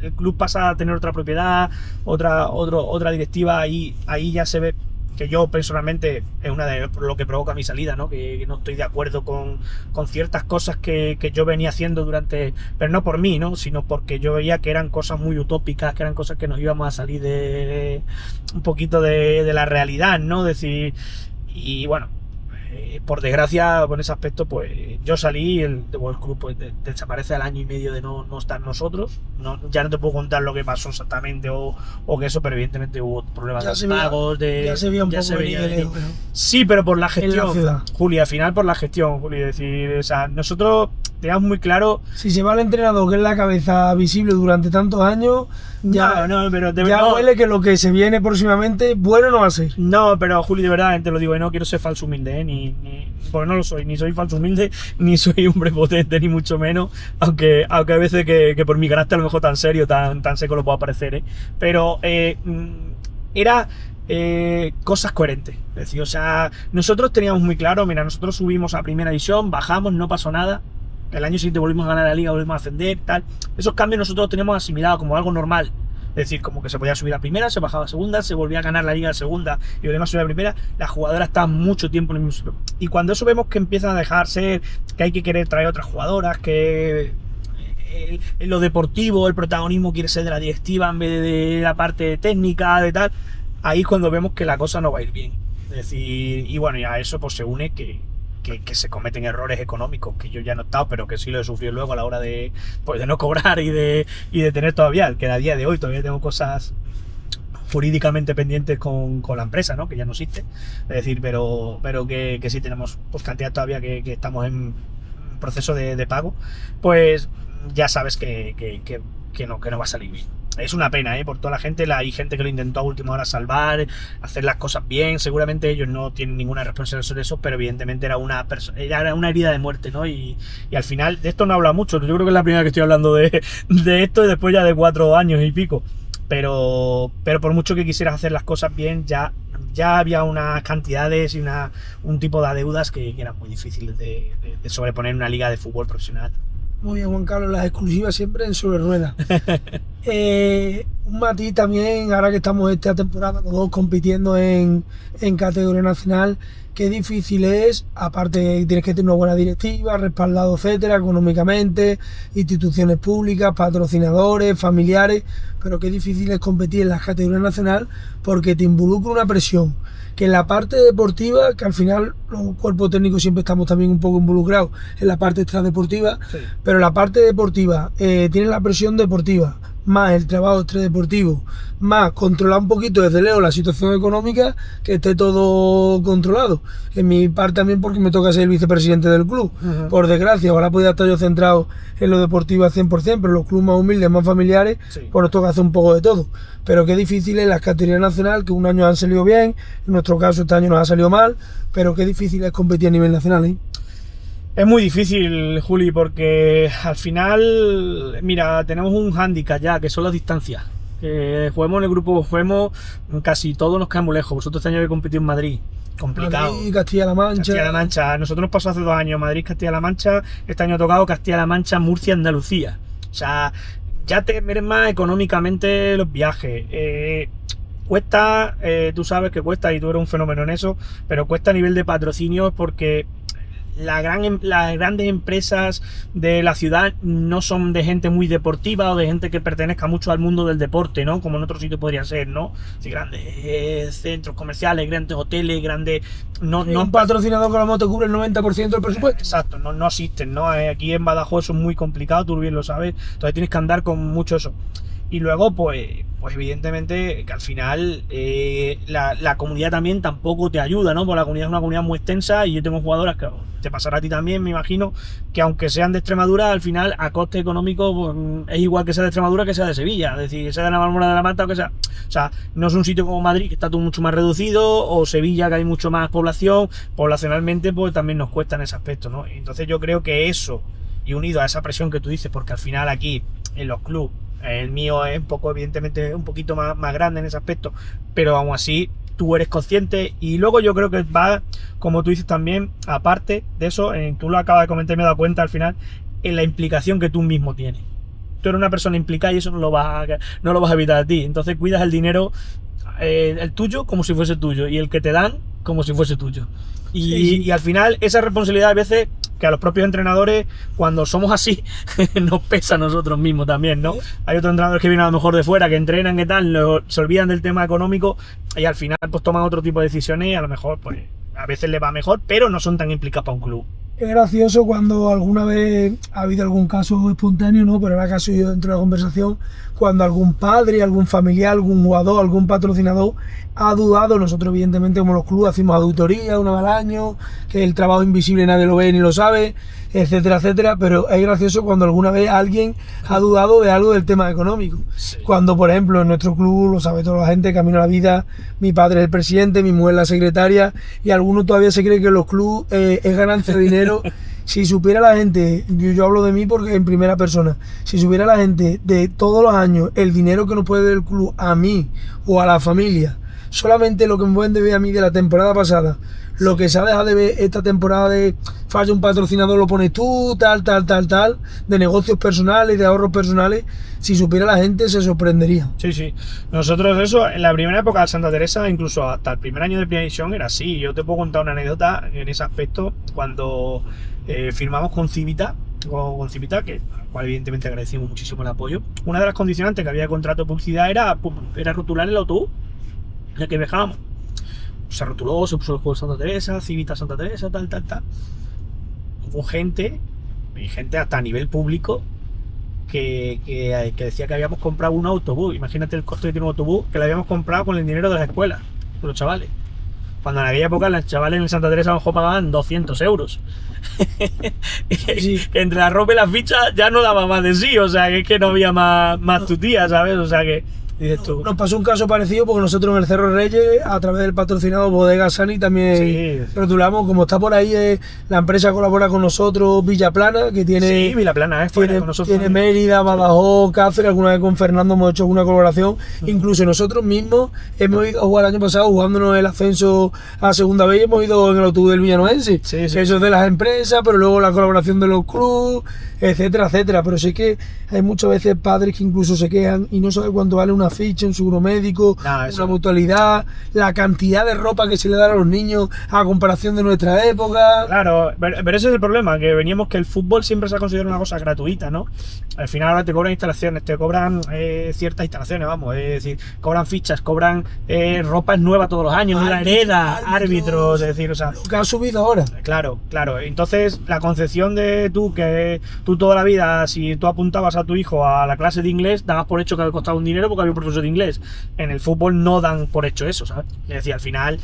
el club pasa a tener otra propiedad, otra directiva, ahí ya se ve que yo personalmente es una de lo que provoca mi salida, ¿no? Que no estoy de acuerdo con ciertas cosas que yo venía haciendo durante, pero no por mí, ¿no? Sino porque yo veía que eran cosas muy utópicas, que eran cosas que nos íbamos a salir de un poquito de la realidad, ¿no? Decir, y bueno, por desgracia, con ese aspecto, pues yo salí, el club pues, desaparece al año y medio de no estar nosotros. Ya no te puedo contar lo que pasó exactamente o que eso, pero evidentemente hubo problemas de pagos. Ya se veía un poco venir de lejos, ¿no? Sí, pero por la gestión. En la ciudad. Juli, al final por la gestión, Juli. Es decir, o sea, nosotros teníamos muy claro. Si se va el entrenador, que es la cabeza visible durante tantos años, ya, pero huele que lo que se viene próximamente bueno no va a ser. No, pero Juli, de verdad, te lo digo, no quiero ser falso humilde, porque no lo soy, ni soy falso humilde, ni soy hombre potente, ni mucho menos, aunque hay veces que por mi carácter a lo mejor tan serio, tan seco lo pueda parecer, pero era cosas coherentes. Es decir, o sea, nosotros teníamos muy claro, mira, nosotros subimos a primera división, bajamos, no pasó nada. El año siguiente volvimos a ganar la liga, volvimos a ascender, tal. Esos cambios nosotros teníamos asimilados como algo normal. Es decir, como que se podía subir a primera, se bajaba a segunda, se volvía a ganar la liga a segunda y lo demás subía a primera. Las jugadoras estaban mucho tiempo en el mismo. Y cuando eso vemos que empiezan a dejar ser, que hay que querer traer otras jugadoras, que en lo deportivo el protagonismo quiere ser de la directiva en vez de la parte técnica, de tal, ahí es cuando vemos que la cosa no va a ir bien. Es decir, y bueno, y a eso pues se une que se cometen errores económicos, que yo ya no he estado, pero que sí lo he sufrido luego a la hora de no cobrar y de tener todavía, que a día de hoy todavía tengo cosas jurídicamente pendientes con la empresa, ¿no? Que ya no existe. Es decir, pero que sí tenemos pues cantidad todavía que estamos en proceso de pago, pues ya sabes que no va a salir bien. Es una pena, por toda la gente. Hay gente que lo intentó a última hora salvar, hacer las cosas bien. Seguramente ellos no tienen ninguna responsabilidad sobre eso, pero evidentemente era una herida de muerte, ¿no? Y al final, de esto no habla mucho. Yo creo que es la primera que estoy hablando de esto, y después ya de 4 años y pico. Pero por mucho que quisieras hacer las cosas bien, ya había unas cantidades y un tipo de deudas que eran muy difíciles de sobreponer en una liga de fútbol profesional. Muy bien, Juan Carlos, las exclusivas siempre en sobre ruedas. Un matiz también, ahora que estamos esta temporada los dos compitiendo en categoría nacional, qué difícil es, aparte tienes que tener una buena directiva, respaldado, etcétera, económicamente, instituciones públicas, patrocinadores, familiares, pero qué difícil es competir en la categoría nacional porque te involucra una presión. Que en la parte deportiva, que al final los cuerpos técnicos siempre estamos también un poco involucrados en la parte extradeportiva, sí. Pero en la parte deportiva tienes la presión deportiva, más el trabajo extradeportivo, más controlar un poquito desde lejos la situación económica, que esté todo controlado. En mi parte también porque me toca ser el vicepresidente del club, por desgracia. Ahora podría estar yo centrado en lo deportivo al 100%, pero los clubes más humildes, más familiares, sí. Pues nos toca hacer un poco de todo. Pero qué difícil es la categoría nacional, que un año han salido bien, en nuestro caso este año nos ha salido mal, pero qué difícil es competir a nivel nacional, ¿eh? Es muy difícil, Juli, porque al final, mira, tenemos un hándicap ya, que son las distancias. Juguemos en el grupo, casi todos nos quedamos lejos. Vosotros este año habéis competido en Madrid, complicado. Madrid, Castilla-La Mancha. Castilla-La Mancha. Nosotros nos pasó hace 2 años, Madrid, Castilla-La Mancha. Este año ha tocado Castilla-La Mancha, Murcia, Andalucía. O sea, ya te merma económicamente los viajes. Cuesta, tú sabes que cuesta, y tú eres un fenómeno en eso, pero cuesta a nivel de patrocinio porque las grandes empresas de la ciudad no son de gente muy deportiva o de gente que pertenezca mucho al mundo del deporte, ¿no? Como en otros sitios podría ser, ¿no? Sí, grandes centros comerciales, grandes hoteles, grandes... No, un patrocinador que a lo mejor te cubre el 90% del presupuesto. Exacto, no existen, ¿no? Aquí en Badajoz eso es muy complicado, tú bien lo sabes, entonces tienes que andar con mucho eso. Y luego, pues evidentemente, que al final la comunidad también tampoco te ayuda, ¿no? Porque la comunidad es una comunidad muy extensa y yo tengo jugadoras que te pasará a ti también, me imagino, que aunque sean de Extremadura, al final, a coste económico, pues, es igual que sea de Extremadura que sea de Sevilla. Es decir, sea de la Marmora de la Mata o que sea. O sea, no es un sitio como Madrid, que está todo mucho más reducido, o Sevilla, que hay mucho más población. Poblacionalmente, pues también nos cuesta en ese aspecto, ¿no? Entonces yo creo que eso, y unido a esa presión que tú dices, porque al final aquí, en los clubes, el mío es un poco, evidentemente, un poquito más grande en ese aspecto, pero aún así tú eres consciente. Y luego yo creo que va, como tú dices también, aparte de eso, tú lo acabas de comentar y me he dado cuenta al final, en la implicación que tú mismo tienes. tú eres una persona implicada y eso no lo vas a evitar a ti. Entonces cuidas el dinero, el tuyo como si fuese tuyo y el que te dan como si fuese tuyo. Y al final esa responsabilidad a veces que a los propios entrenadores, cuando somos así, nos pesa a nosotros mismos también, ¿no? Hay otros entrenadores que vienen a lo mejor de fuera, que entrenan y tal, se olvidan del tema económico y al final pues toman otro tipo de decisiones y a lo mejor pues a veces les va mejor, pero no son tan implicados para un club. Es gracioso cuando alguna vez ha habido algún caso espontáneo, ¿no? Pero ahora que ha sido dentro de la conversación, cuando algún padre, algún familiar, algún jugador, algún patrocinador ha dudado. Nosotros evidentemente como los clubes hacemos auditoría una vez al año, que el trabajo invisible nadie lo ve ni lo sabe, etcétera, etcétera, pero es gracioso cuando alguna vez alguien ha dudado de algo del tema económico. Sí. Cuando, por ejemplo, en nuestro club, lo sabe toda la gente, Camino a la Vida, mi padre es el presidente, mi mujer la secretaria, y algunos todavía se creen que los clubes es ganancia de dinero. Si supiera la gente, yo hablo de mí porque en primera persona, si supiera la gente de todos los años el dinero que nos puede dar el club a mí o a la familia, solamente lo que me pueden deber a mí de la temporada pasada, lo que se ha dejado de ver esta temporada de falla un patrocinador, lo pones tú, tal, de negocios personales, de ahorros personales, si supiera la gente se sorprendería. Sí. Nosotros eso, en la primera época de Santa Teresa, incluso hasta el primer año de Primera División era así. Yo te puedo contar una anécdota en ese aspecto, cuando firmamos con Civita, que al cual evidentemente agradecimos muchísimo el apoyo. Una de las condicionantes que había de contrato de publicidad era rotular el autobús en el que viajábamos. Se rotuló, se puso el juego de Santa Teresa, Civita Santa Teresa, tal. Hubo gente hasta a nivel público que decía que habíamos comprado un autobús. Imagínate el coste que tiene un autobús, que lo habíamos comprado con el dinero de las escuelas, de los chavales. Cuando en aquella época los chavales en el Santa Teresa a lo mejor pagaban 200 euros. Sí. Entre la ropa y las fichas ya no daba más de sí, o sea, que es que no había más tutía, ¿sabes? O sea que... Nos pasó un caso parecido porque nosotros en el Cerro Reyes, a través del patrocinado Bodega Sani, también rotulamos, como está por ahí, la empresa colabora con nosotros, Villaplana, que tiene... Sí, Villaplana, tiene, con nosotros tiene Mérida, Badajoz, Cáceres, alguna vez con Fernando hemos hecho alguna colaboración, incluso nosotros mismos hemos ido a jugar el año pasado jugándonos el ascenso a segunda vez y hemos ido en el autobús del Villanovense, que eso es de las empresas, pero luego la colaboración de los clubes, etcétera, pero sí que hay muchas veces padres que incluso se quejan y no saben cuánto vale una ficha, un seguro médico, una mutualidad, la cantidad de ropa que se le da a los niños a comparación de nuestra época. Claro, pero ese es el problema, que veníamos que el fútbol siempre se ha considerado una cosa gratuita, ¿no? Al final ahora te cobran instalaciones, te cobran ciertas instalaciones, vamos, es decir, cobran fichas, cobran ropa nueva todos los años, no la hereda, árbitros, es decir, o sea... Lo que ha subido ahora. Claro, entonces la concepción de que tú toda la vida, si tú apuntabas a tu hijo a la clase de inglés, dabas por hecho que había costado un dinero porque había un profesor de inglés. En el fútbol no dan por hecho eso, ¿sabes? Es decir, al final,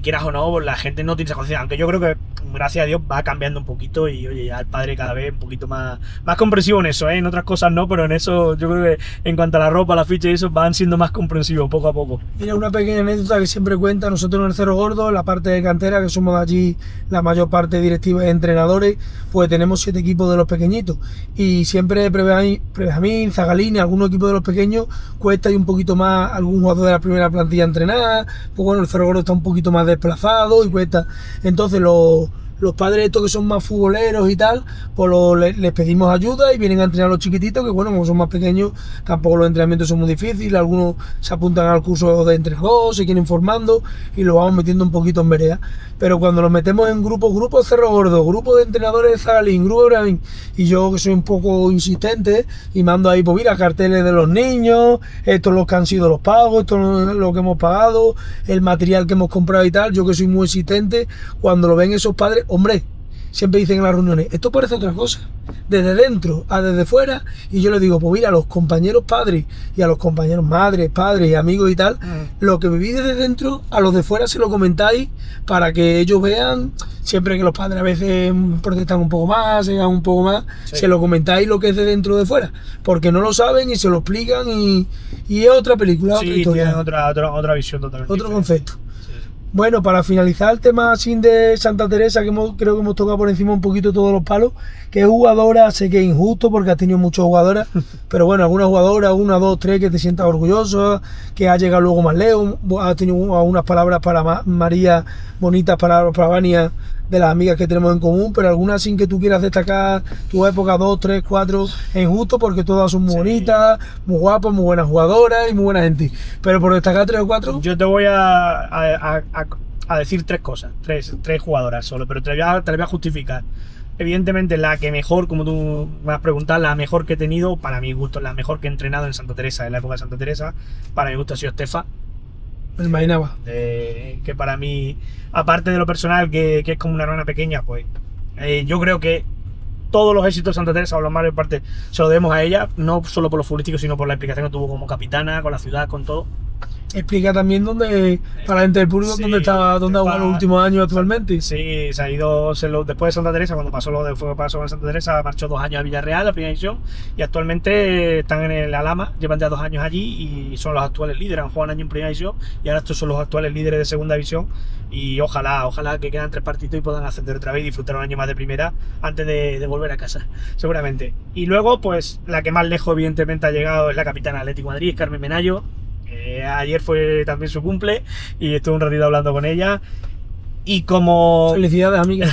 quieras o no, la gente no tiene esa conciencia, aunque yo creo que, gracias a Dios, va cambiando un poquito y, oye, ya el padre cada vez un poquito más comprensivo en eso, ¿eh? En otras cosas no, pero en eso yo creo que en cuanto a la ropa, la ficha y eso, van siendo más comprensivos poco a poco. Mira, una pequeña anécdota que siempre cuenta, nosotros en el Cerro Gordo, la parte de cantera, que somos de allí la mayor parte directivos y entrenadores, pues tenemos 7 equipos de los pequeñitos y siempre Prebenjamín, Zagalini, algunos equipos de los pequeños cuesta un poquito más algún jugador de la primera plantilla entrenar, pues bueno, el Cerro Gordo está un poquito más desplazado y cuesta. Entonces los padres estos que son más futboleros y tal, pues les pedimos ayuda y vienen a entrenar a los chiquititos, que bueno, como son más pequeños, tampoco los entrenamientos son muy difíciles, algunos se apuntan al curso de entrenador, se quieren formando y lo vamos metiendo un poquito en vereda. Pero cuando los metemos en grupos Cerro Gordo, grupo de entrenadores de Zagalín, grupo de Bravín, y yo que soy un poco insistente y mando ahí, pues mira, carteles de los niños, estos los que han sido los pagos, esto es lo que hemos pagado, el material que hemos comprado y tal, yo que soy muy insistente, cuando lo ven esos padres, hombre, siempre dicen en las reuniones, esto parece otra cosa, desde dentro a desde fuera, y yo les digo, pues mira, a los compañeros padres y a los compañeros madres, padres y amigos y tal, lo que viví desde dentro, a los de fuera se lo comentáis para que ellos vean, siempre que los padres a veces protestan un poco más, se hagan un poco más, se lo comentáis lo que es de dentro o de fuera, porque no lo saben y se lo explican y es otra película, otra historia. Tienen otra visión totalmente otro diferente. concepto. Bueno, para finalizar el tema sin de Santa Teresa, creo que hemos tocado por encima un poquito todos los palos, que jugadora, sé que es injusto porque has tenido muchas jugadoras, pero bueno, alguna jugadora, una, dos, tres, que te sientas orgulloso, que ha llegado luego más lejos, has tenido algunas palabras para María, bonitas palabras para Vania, de las amigas que tenemos en común, pero alguna sin que tú quieras destacar tu época, 2, 3, 4, es injusto porque todas son muy bonitas, muy guapas, muy buenas jugadoras y muy buena gente. Pero por destacar 3 o 4... Yo te voy a decir 3 cosas, 3 jugadoras solo, pero te las voy a justificar. Evidentemente la que mejor, como tú me has preguntado, la mejor que he tenido, para mi gusto, la mejor que he entrenado en Santa Teresa, en la época de Santa Teresa, para mi gusto ha sido Estefa. Me imaginaba. Que para mí, aparte de lo personal, que es como una hermana pequeña, pues yo creo que todos los éxitos de Santa Teresa, o la mayor parte, se lo debemos a ella, no solo por lo futbolístico, sino por la implicación que tuvo como capitana, con la ciudad, con todo. Explica también dónde, para la gente del público, Sí, dónde ha jugado los últimos años actualmente. Sí, se ha ido después de Santa Teresa, cuando pasó lo de Fuego Paso en Santa Teresa, marchó 2 años a Villarreal, la primera división, y actualmente están en el Alhama, llevan ya 2 años allí y son los actuales líderes, han jugado un año en primera división y ahora estos son los actuales líderes de segunda división. Y ojalá que quedan 3 partidos y puedan ascender otra vez y disfrutar un año más de primera antes de volver a casa, seguramente. Y luego, pues la que más lejos evidentemente ha llegado es la capitana Atlético de Madrid, Carmen Menayo. Ayer fue también su cumple y estuve un ratito hablando con ella. Y como... Felicidades, amiga.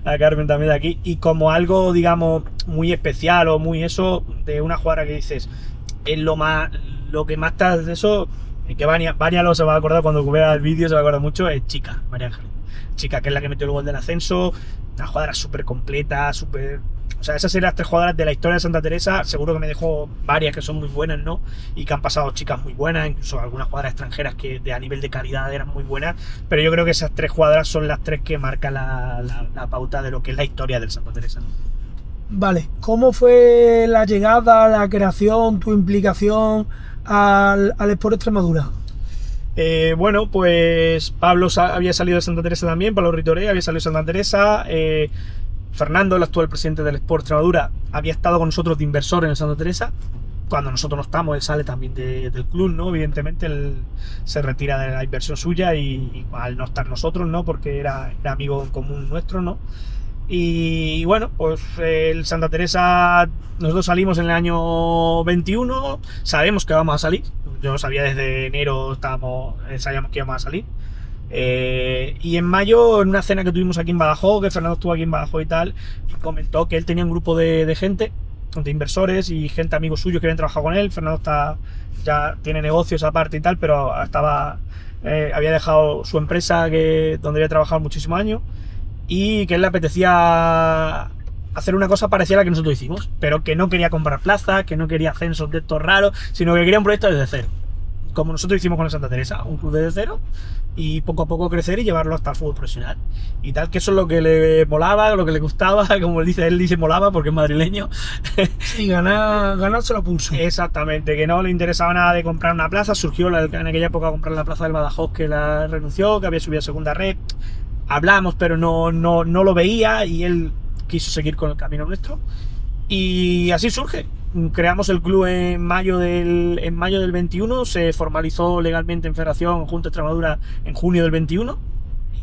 A Carmen también de aquí. Y como algo, digamos, muy especial o muy eso, de una jugadora que dices, es lo que más está de eso, y que Vania lo se va a acordar cuando vea el vídeo, se va a acordar mucho, es Chica, María Ángeles. Chica, que es la que metió el gol del ascenso, una jugadora súper completa, súper... O sea, esas eran las 3 jugadoras de la historia de Santa Teresa. Seguro que me dejó varias que son muy buenas, ¿no? Y que han pasado chicas muy buenas, incluso algunas jugadoras extranjeras que a nivel de calidad eran muy buenas. Pero yo creo que esas 3 jugadoras son las 3 que marcan la pauta de lo que es la historia del Santa Teresa, ¿no? Vale, ¿cómo fue la llegada, la creación, tu implicación al Sport Extremadura? Bueno, pues Pablo había salido de Santa Teresa también, Pablo Ritoré había salido de Santa Teresa. Fernando, el actual presidente del Sport Extremadura, había estado con nosotros de inversor en Santa Teresa. Cuando nosotros no estamos, él sale también del club, ¿no? Evidentemente, él se retira de la inversión suya y al no estar nosotros, ¿no? Porque era amigo en común nuestro, ¿no? Y bueno, pues el Santa Teresa, nosotros salimos en el año 21, sabemos que vamos a salir. Yo sabía desde enero, sabíamos que íbamos a salir. Y en mayo, en una cena que tuvimos aquí en Badajoz, que Fernando estuvo aquí en Badajoz y tal, y comentó que él tenía un grupo de gente, de inversores y gente amigos suyos que habían trabajado con él. Fernando ya tiene negocios aparte y tal, pero había dejado su empresa donde había trabajado muchísimos años y que él le apetecía hacer una cosa parecida a la que nosotros hicimos, pero que no quería comprar plazas, que no quería ascensos de estos raros, sino que quería un proyecto desde cero, como nosotros hicimos con el Santa Teresa, un club desde cero y poco a poco crecer y llevarlo hasta el fútbol profesional y tal, que eso es lo que le molaba, lo que le gustaba, como él dice molaba porque es madrileño. Sí, ganarse la pulso. Exactamente, que no le interesaba nada de comprar una plaza. Surgió en aquella época comprar la plaza del Badajoz, que la renunció, que había subido a segunda red. Hablamos, pero no lo veía y él quiso seguir con el camino nuestro. Y así surge. Creamos el club en mayo del 21, se formalizó legalmente en Federación Junta Extremadura en junio del 21.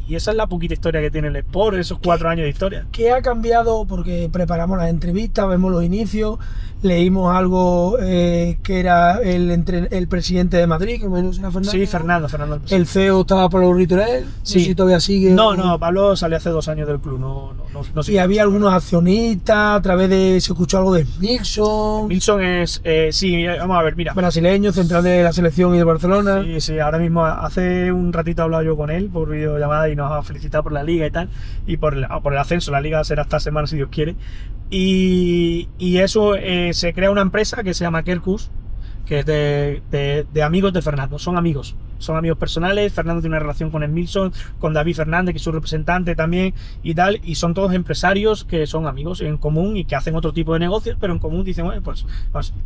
Y esa es la poquita historia que tiene el Sport, esos 4 años de historia. ¿Qué ha cambiado? Porque preparamos las entrevistas, vemos los inicios, leímos algo que era el presidente de Madrid, que menos era Fernando. Sí, Fernando. El CEO estaba Pablo Ritorel, sí. No sé si todavía sigue. No, Pablo salió hace 2 años del club, no y había algunos accionistas, a través de, se escuchó algo de Milson. Milson es, sí, vamos a ver, mira. Brasileño, central de la selección y de Barcelona. Sí, ahora mismo, hace un ratito he hablado yo con él por videollamada y nos ha felicitado por la liga y tal, y por el ascenso. La liga será esta semana si Dios quiere. Y eso, se crea una empresa que se llama Kerkus, que es de amigos de Fernando, son amigos personales. Fernando tiene una relación con el Milson, con David Fernández, que es su representante también y tal, y son todos empresarios que son amigos en común y que hacen otro tipo de negocios, pero en común dicen, bueno, pues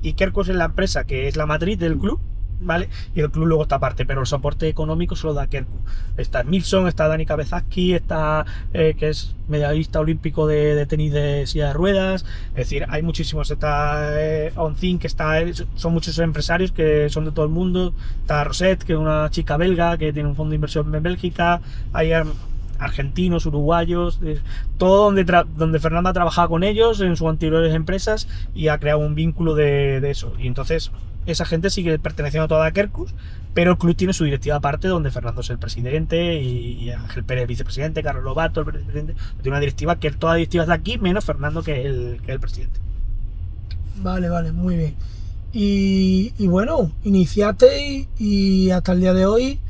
y Kerkus es la empresa que es la matriz del club, ¿vale? Y el club luego está aparte, pero el soporte económico se lo da Kerku. Está Milson, está Dani Cabezazki, está que es medallista olímpico de tenis de silla de ruedas, es decir, hay muchísimos, está Onzin, que son muchos empresarios que son de todo el mundo, está Rosette, que es una chica belga que tiene un fondo de inversión en Bélgica, hay argentinos, uruguayos, todo donde Fernando ha trabajado con ellos en sus anteriores empresas y ha creado un vínculo de eso. Y entonces esa gente sigue perteneciendo a toda Kerkus, pero el club tiene su directiva aparte donde Fernando es el presidente y Ángel Pérez vicepresidente, Carlos Lobato el presidente. Tiene una directiva que toda la directiva es de aquí, menos Fernando que es el presidente. Vale, muy bien. Y bueno, iniciaste y hasta el día de hoy,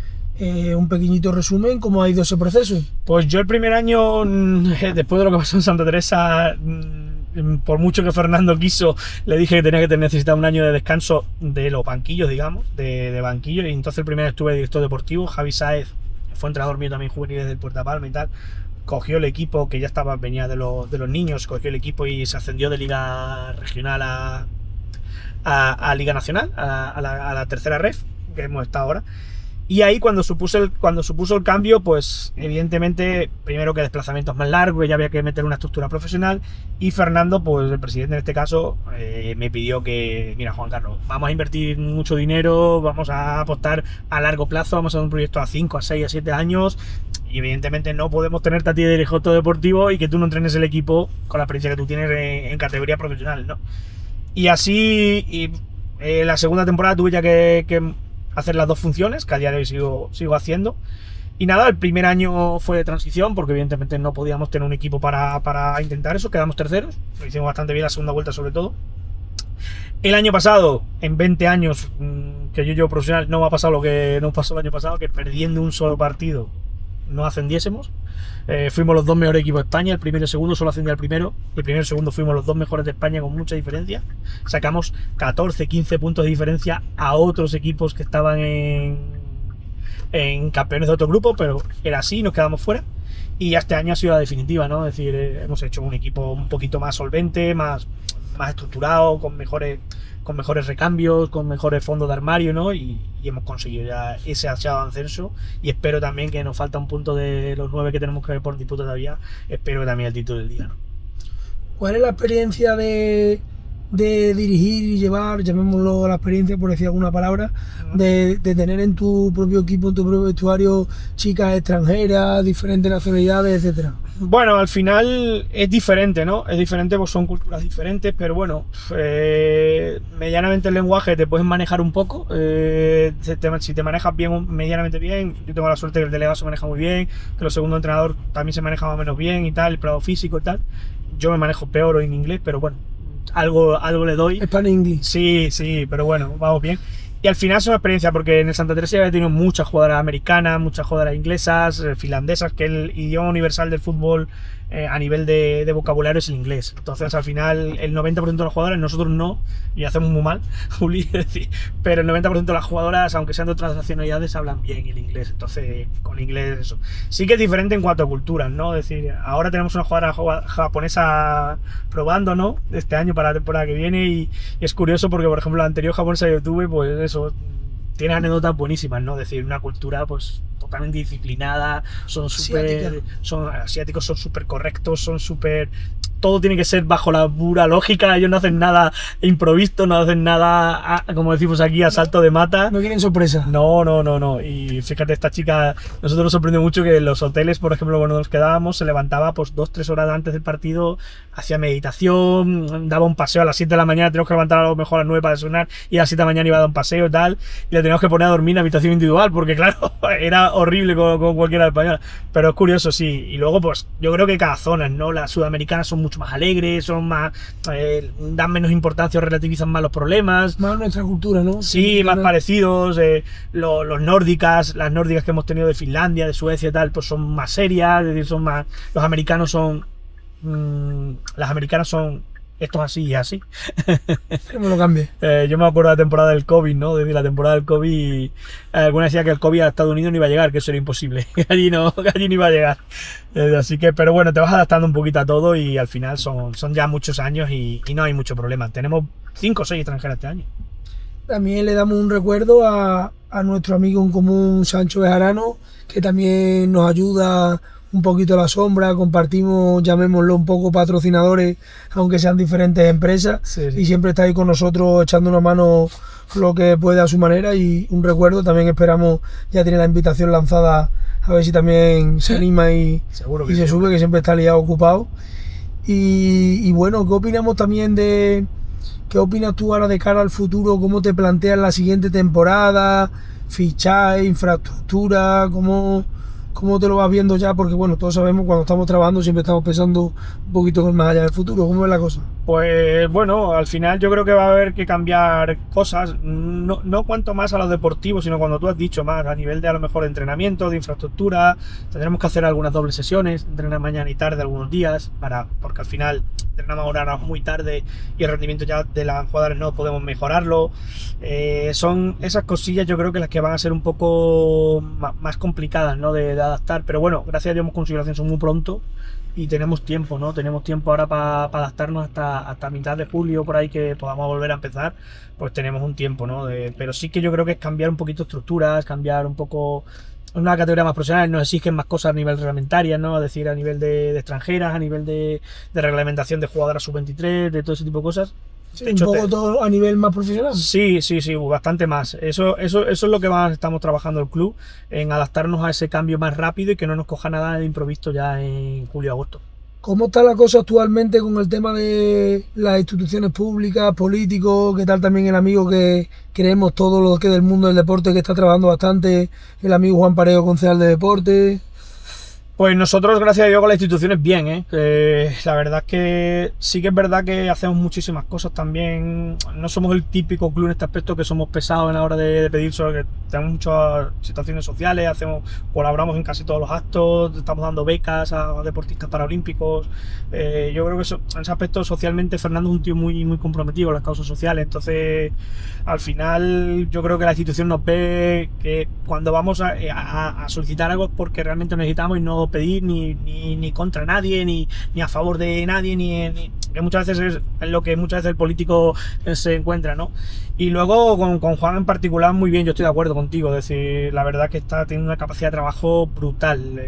un pequeñito resumen, ¿cómo ha ido ese proceso? Pues yo el primer año, después de lo que pasó en Santa Teresa, por mucho que Fernando quiso, le dije que necesitaba un año de descanso de los banquillos, digamos, de banquillo, y entonces el primer año estuve de director deportivo. Javi Sáez fue entrenador mío también juvenil desde el Puerta Palma y tal, cogió el equipo que ya venía de los niños, cogió el equipo y se ascendió de liga regional a liga nacional, a la tercera ref, que hemos estado ahora. Y ahí cuando supuso el cambio, pues evidentemente, primero que desplazamientos más largos, ya había que meter una estructura profesional, y Fernando, pues el presidente en este caso, me pidió que, mira Juan Carlos, vamos a invertir mucho dinero, vamos a apostar a largo plazo, vamos a hacer un proyecto a 5, a 6, a 7 años, y evidentemente no podemos tenerte a ti de director deportivo y que tú no entrenes el equipo con la experiencia que tú tienes en categoría profesional, ¿no? Y así, la segunda temporada tuve ya que hacer las dos funciones, que a día de hoy sigo haciendo. Y nada, el primer año fue de transición, porque evidentemente no podíamos tener un equipo para intentar eso, quedamos terceros, lo hicimos bastante bien la segunda vuelta sobre todo. El año pasado, en 20 años que yo llevo profesional, no me ha pasado lo que nos pasó el año pasado, que perdiendo un solo partido no ascendiésemos. Fuimos los dos mejores equipos de España, el primero y el segundo, solo ascendía el primero, el primero y el segundo fuimos los dos mejores de España con mucha diferencia. Sacamos 14, 15 puntos de diferencia a otros equipos que estaban en campeones de otro grupo, pero era así, nos quedamos fuera. Y ya este año ha sido la definitiva, ¿no? Es decir, hemos hecho un equipo un poquito más solvente, más estructurado, con mejores recambios, con mejores fondos de armario, ¿no? Y hemos conseguido ya ese ansiado ascenso, y espero también, que nos falta un punto de los 9 que tenemos que ver por disputa todavía, espero que también el título del día, ¿no? ¿Cuál es la experiencia de dirigir y llevar, llamémoslo la experiencia por decir alguna palabra, de tener en tu propio equipo, en tu propio vestuario, chicas extranjeras, diferentes nacionalidades, etcétera? Bueno, al final es diferente, ¿no? Es diferente, pues son culturas diferentes, pero bueno, medianamente el lenguaje te puedes manejar un poco. Si te manejas bien, medianamente bien, yo tengo la suerte que el delegado se maneja muy bien, que el segundo entrenador también se maneja más o menos bien y tal, el plano físico y tal. Yo me manejo peor en inglés, pero bueno, algo le doy. Spanish English. Sí, pero bueno, vamos bien. Y al final es una experiencia, porque en el Santa Teresa ya he tenido muchas jugadoras americanas, muchas jugadoras inglesas, finlandesas, que el idioma universal del fútbol a nivel de vocabulario es el inglés. Entonces al final el 90% de las jugadoras, nosotros no, y hacemos muy mal, Juli, pero el 90% de las jugadoras, aunque sean de otras nacionalidades, hablan bien el inglés. Entonces con inglés eso. Sí que es diferente en cuanto a culturas, ¿no? Es decir, ahora tenemos una jugadora japonesa probando, ¿no? Este año para la temporada que viene, y es curioso porque, por ejemplo, la anterior japonesa que yo tuve, pues eso, tiene anécdotas buenísimas, ¿no? Es decir, una cultura pues totalmente disciplinada, son asiáticos, son súper correctos, son súper... Todo tiene que ser bajo la pura lógica, ellos no hacen nada improvisto, no hacen nada, como decimos aquí, a salto de mata. No quieren sorpresa. No. Y fíjate, esta chica, nosotros nos sorprendió mucho que en los hoteles, por ejemplo, cuando nos quedábamos, se levantaba pues 2-3 horas antes del partido, hacía meditación, daba un paseo a las 7 de la mañana, teníamos que levantar a lo mejor a las 9 para desayunar, y a las 7 de la mañana iba a dar un paseo y tal, y le teníamos que poner a dormir en habitación individual, porque claro, era horrible con cualquiera española. Pero es curioso, sí. Y luego, pues, yo creo que cada zona, ¿no? Las sudamericanas son mucho más alegres, son más, dan menos importancia o relativizan más los problemas. Más nuestra cultura, ¿no? Sí, más parecidos. Las nórdicas que hemos tenido de Finlandia, de Suecia y tal, pues son más serias, es decir, son más... Las americanas son esto es así y así. Que me lo cambie. Yo me acuerdo de la temporada del COVID, ¿no? Desde la temporada del COVID, alguna decía que el COVID a Estados Unidos no iba a llegar, que eso era imposible. allí no iba a llegar. Así que, pero bueno, te vas adaptando un poquito a todo, y al final son ya muchos años y no hay mucho problema. Tenemos 5 o 6 extranjeras este año. también le damos un recuerdo a nuestro amigo en común Sancho Bejarano, que también nos ayuda un poquito a la sombra, compartimos, llamémoslo un poco patrocinadores, aunque sean diferentes empresas, Sí, sí. y siempre está ahí con nosotros echando una mano lo que puede a su manera, y un recuerdo. También esperamos, ya tiene la invitación lanzada, a ver si también se anima y Seguro que se sí, sube, hombre. que siempre está liado, ocupado. Y bueno, ¿qué opinamos también de... ¿Qué opinas tú ahora de cara al futuro? ¿Cómo te planteas la siguiente temporada? ¿Fichaje, infraestructura? ¿Cómo te lo vas viendo ya? Porque bueno, todos sabemos, cuando estamos trabajando siempre estamos pensando un poquito más allá del futuro. ¿Cómo es la cosa? Pues bueno, al final yo creo que va a haber que cambiar cosas, no cuanto más a lo deportivo, sino cuando tú has dicho más a nivel de a lo mejor de entrenamiento, de infraestructura. Tendremos que hacer algunas dobles sesiones, entrenar mañana y tarde algunos días, porque al final entrenamos ahora muy tarde y el rendimiento ya de las jugadores no podemos mejorarlo. Son esas cosillas, yo creo que las que van a ser un poco más complicadas, ¿no? de adaptar, pero bueno, gracias a Dios hemos conseguido el ascenso muy pronto. Y tenemos tiempo, ¿no? Tenemos tiempo ahora para adaptarnos hasta mitad de julio, por ahí que podamos volver a empezar, pues tenemos un tiempo, ¿no? Pero sí que yo creo que es cambiar un poquito estructuras, cambiar un poco una categoría más profesional, nos exigen más cosas a nivel reglamentaria, ¿no? Es decir, a nivel de extranjeras, a nivel de reglamentación de jugadoras sub-23, de todo ese tipo de cosas. Sí, De un hecho, poco todo a nivel más profesional. sí, bastante más. Eso es lo que más estamos trabajando el club, en adaptarnos a ese cambio más rápido y que no nos coja nada de improviso ya en julio-agosto. ¿Cómo está la cosa actualmente con el tema de las instituciones públicas, políticos? ¿Qué tal también el amigo que creemos todo lo que del mundo del deporte, que está trabajando bastante, el amigo Juan Parejo, concejal de deporte? Pues nosotros, gracias a Dios, con las instituciones bien, ¿eh? La verdad es que sí que es verdad que hacemos muchísimas cosas también. No somos el típico club en este aspecto que somos pesados en la hora de pedir, solo que tenemos muchas situaciones sociales, colaboramos en casi todos los actos, estamos dando becas a deportistas paralímpicos. Yo creo que en ese aspecto socialmente Fernando es un tío muy, muy comprometido con las causas sociales. Entonces, al final, yo creo que la institución nos ve que cuando vamos a solicitar algo es porque realmente necesitamos y no pedir ni contra nadie, ni a favor de nadie, que muchas veces es lo que muchas veces el político se encuentra, ¿no? Y luego con Juan en particular, muy bien, yo estoy de acuerdo contigo, es decir, la verdad que está teniendo una capacidad de trabajo brutal.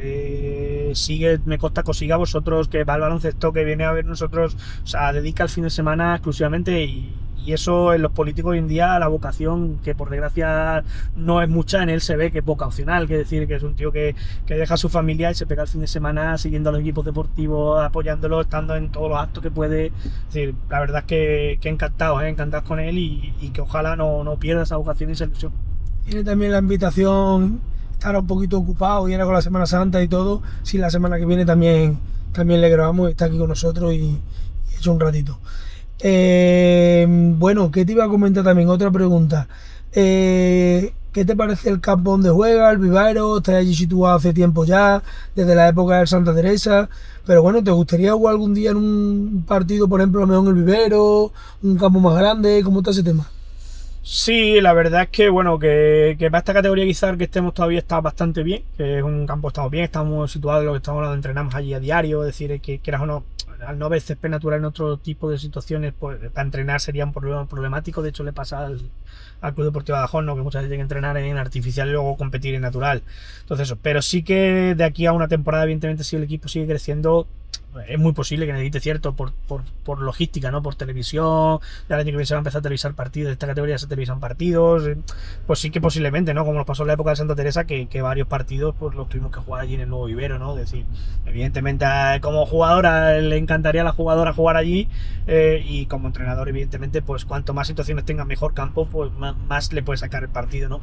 Me consta que os siga a vosotros, que va al baloncesto, que viene a ver nosotros, o sea, dedica el fin de semana exclusivamente y eso en los políticos hoy en día, la vocación, que por desgracia no es mucha, en él se ve que es vocacional, que decir que es un tío que deja a su familia y se pega el fin de semana siguiendo a los equipos deportivos, apoyándolos, estando en todos los actos que puede. Es decir, la verdad es que encantados con él y que ojalá no pierda esa vocación y esa ilusión. Tiene también la invitación, estará un poquito ocupado y era con la Semana Santa y todo. Si la semana que viene también le grabamos, está aquí con nosotros y hecho un ratito. Bueno, ¿qué te iba a comentar también? Otra pregunta. ¿Qué te parece el campo donde juega, el Vivero? Estás allí situado hace tiempo ya, desde la época del Santa Teresa. Pero bueno, ¿te gustaría jugar algún día en un partido, por ejemplo, a lo mejor en el Vivero, un campo más grande? ¿Cómo está ese tema? Sí, la verdad es que bueno, que para esta categoría quizás que estemos todavía está bastante bien, que es un campo estamos bien, estamos situados en lo que estamos hablando, entrenamos allí a diario, es decir, que quieras o no, al no haber césped natural en otro tipo de situaciones, pues para entrenar sería un problema problemático. De hecho le pasa al Club Deportivo Badajoz, ¿no? Que muchas veces tienen que entrenar en artificial y luego competir en natural. Entonces eso, pero sí que de aquí a una temporada, evidentemente, si el equipo sigue creciendo, es muy posible que necesite cierto por logística, ¿no? Por televisión, ya el año que viene se va a empezar a televisar partidos, de esta categoría se televisan partidos, pues sí que posiblemente, ¿no? Como nos pasó en la época de Santa Teresa, que varios partidos pues los tuvimos que jugar allí en el nuevo Vivero, ¿no? Es decir, evidentemente como jugadora le encantaría a la jugadora jugar allí, y como entrenador, evidentemente, pues cuanto más situaciones tenga mejor campo, pues más le puede sacar el partido, ¿no?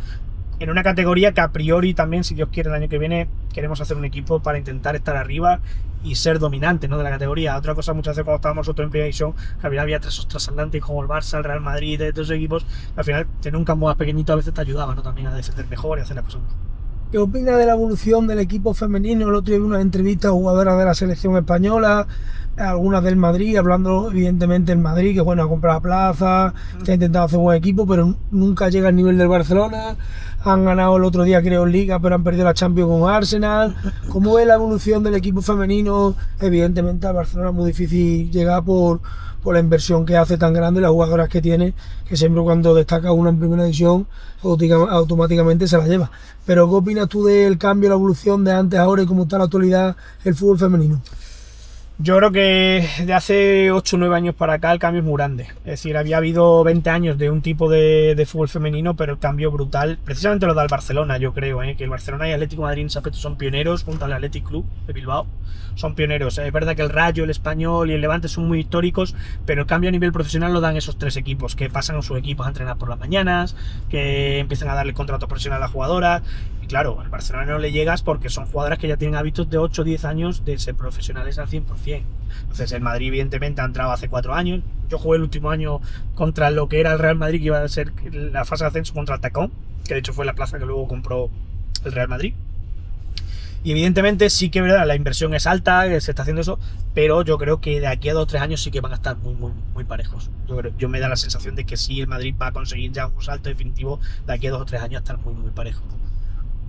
En una categoría que a priori también, si Dios quiere, el año que viene queremos hacer un equipo para intentar estar arriba y ser dominante, ¿no? De la categoría. Otra cosa, muchas veces cuando estábamos nosotros en Primera División, que había tres trasatlánticos como el Barça, el Real Madrid, de todos esos equipos, al final tener un campo más pequeñito a veces te ayudaba, ¿no? También a defender mejor y hacer las cosas mejor. ¿Qué opinas de la evolución del equipo femenino? El otro día vi unas entrevistas a jugadoras de la selección española, algunas del Madrid, hablando evidentemente del Madrid, que bueno, ha comprado plaza, que ha intentado hacer un buen equipo, pero nunca llega al nivel del Barcelona. Han ganado el otro día, creo, en Liga, pero han perdido la Champions con Arsenal. ¿Cómo es la evolución del equipo femenino? Evidentemente a Barcelona es muy difícil llegar por por la inversión que hace tan grande, las jugadoras que tiene, que siempre cuando destaca una en primera división automáticamente se la lleva. Pero ¿qué opinas tú del cambio, la evolución de antes a ahora y cómo está en la actualidad el fútbol femenino? Yo creo que de hace 8 o 9 años para acá el cambio es muy grande. Es decir, había habido 20 años de un tipo de fútbol femenino, pero el cambio brutal, precisamente lo da el Barcelona, yo creo, que el Barcelona y Atlético de Madrid en ese aspecto son pioneros, junto al Athletic Club de Bilbao, son pioneros. Es verdad que el Rayo, el Español y el Levante son muy históricos, pero el cambio a nivel profesional lo dan esos 3 equipos, que pasan a sus equipos a entrenar por las mañanas, que empiezan a darle contratos profesionales a las jugadoras. Y claro, al Barcelona no le llegas porque son jugadoras que ya tienen hábitos de 8 o 10 años de ser profesionales al 100%. Entonces el Madrid evidentemente ha entrado hace 4 años. Yo jugué el último año contra lo que era el Real Madrid, que iba a ser la fase de ascenso contra el Tacón, que de hecho fue la plaza que luego compró el Real Madrid. Y evidentemente sí que verdad, la inversión es alta, que se está haciendo eso, pero yo creo que de aquí a 2 o 3 años sí que van a estar muy parejos. Yo me da la sensación de que sí, el Madrid va a conseguir ya un salto definitivo de aquí a 2 o 3 años a estar muy parejos.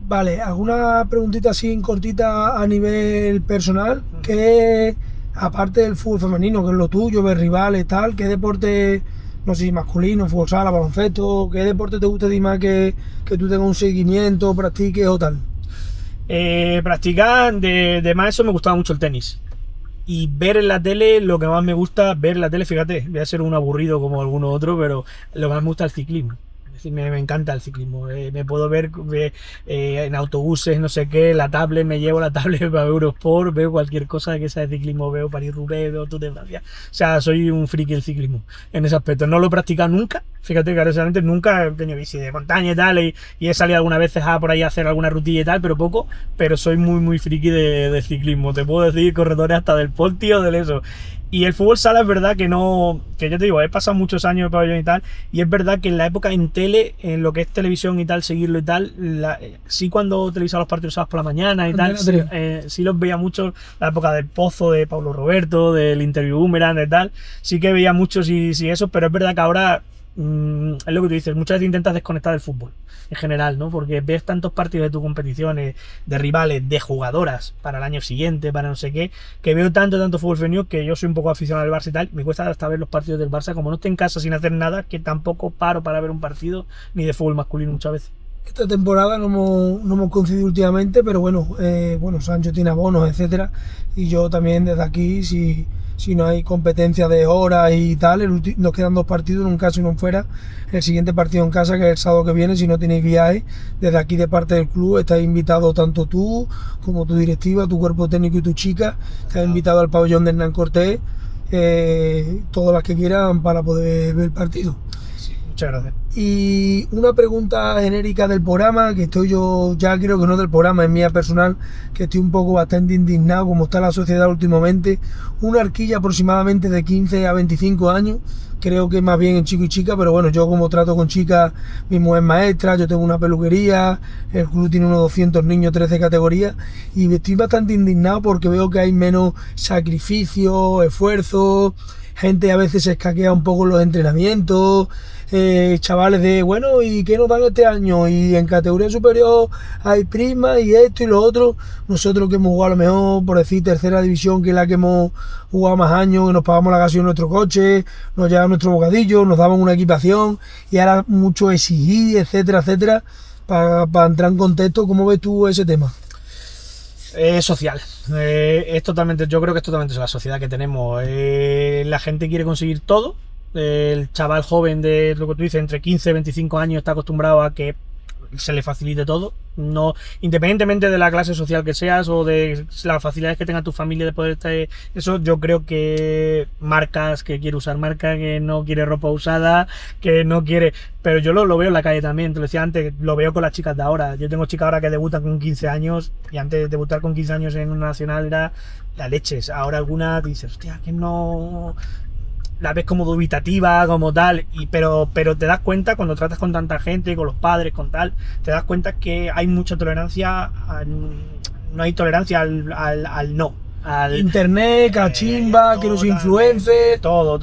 Vale, ¿alguna preguntita así cortita a nivel personal? ¿Qué, aparte del fútbol femenino, que es lo tuyo, ver rivales, tal, qué deporte, no sé si masculino, fútbol sala, baloncesto, qué deporte te gusta a ti más que tú tengas un seguimiento, practiques o tal? Practicar, de más eso me gustaba mucho el tenis. Y ver en la tele, lo que más me gusta ver en la tele, fíjate, voy a ser un aburrido como alguno otro, pero lo que más me gusta es el ciclismo. Es decir, me encanta el ciclismo. Me puedo ver en autobuses, no sé qué, la tablet, me llevo la tablet para Eurosport, veo cualquier cosa que sea de ciclismo, veo París-Roubaix, veo Tour de Francia. O sea, soy un friki del ciclismo en ese aspecto. No lo he practicado nunca, fíjate que realmente nunca he tenido bici de montaña y tal, y he salido algunas veces por ahí a hacer alguna rutilla y tal, pero poco, pero soy muy friki de ciclismo. Te puedo decir corredores hasta del Polti o del eso. Y el fútbol sala es verdad que no, que yo te digo, he pasado muchos años de pabellón y tal, y es verdad que en la época en tele, en lo que es televisión y tal, seguirlo y tal, sí cuando televisaba los partidos sábados por la mañana y tal, sí los veía mucho, la época del Pozo, de Pablo Roberto, del Interview Boomerang y tal, sí que veía muchos y eso, pero es verdad que ahora es lo que tú dices, muchas veces intentas desconectar del fútbol en general, ¿no? Porque ves tantos partidos de tus competiciones, de rivales, de jugadoras para el año siguiente, para no sé qué, que veo tanto fútbol femenino que yo soy un poco aficionado al Barça y tal, me cuesta hasta ver los partidos del Barça, como no estoy en casa sin hacer nada, que tampoco paro para ver un partido ni de fútbol masculino muchas veces. Esta temporada no hemos coincidido últimamente, pero bueno, Sancho tiene abonos, etcétera, y yo también desde aquí, si no hay competencia de horas y tal, nos quedan 2 partidos, uno en casa y uno en fuera. El siguiente partido en casa, que es el sábado que viene, si no tenéis viaje, desde aquí de parte del club estáis invitados tanto tú como tu directiva, tu cuerpo técnico y tu chica, estáis invitados al pabellón de Hernán Cortés, todas las que quieran para poder ver el partido. Muchas gracias. Y una pregunta genérica del programa, que estoy yo, ya creo que no del programa, es mía personal, que estoy un poco bastante indignado como está la sociedad últimamente. Una horquilla aproximadamente de 15 a 25 años, creo que más bien en chico y chica, pero bueno, yo como trato con chicas, mi mujer es maestra, yo tengo una peluquería, el club tiene unos 200 niños, 13 categorías, y estoy bastante indignado porque veo que hay menos sacrificio, esfuerzo, gente a veces se escaquea un poco en los entrenamientos, chavales de, bueno, ¿y qué nos dan este año? Y en categoría superior hay prima y esto y lo otro. Nosotros que hemos jugado a lo mejor, por decir, tercera división, que es la que hemos jugado más años, que nos pagamos la gasolina en nuestro coche, nos llevan nuestro bocadillo, nos daban una equipación, y ahora mucho exigir, etcétera, para entrar en contexto. ¿Cómo ves tú ese tema? Social. Es totalmente, yo creo que es totalmente la sociedad que tenemos. La gente quiere conseguir todo. El chaval joven de lo que tú dices, entre 15 y 25 años, está acostumbrado a que se le facilite todo, no, independientemente de la clase social que seas o de las facilidades que tenga tu familia de poder estar. Eso yo creo que marcas, que quiere usar marca, que no quiere ropa usada, que no quiere, pero yo lo veo en la calle también, te lo decía antes, lo veo con las chicas de ahora. Yo tengo chicas ahora que debutan con 15 años y antes de debutar con 15 años en una nacional era la leches. Ahora algunas dices, hostia, que no, la ves como dubitativa, como tal, pero te das cuenta cuando tratas con tanta gente, con los padres, con tal, te das cuenta que hay mucha tolerancia, no hay tolerancia al no. Al internet, cachimba, que los influencers, todo,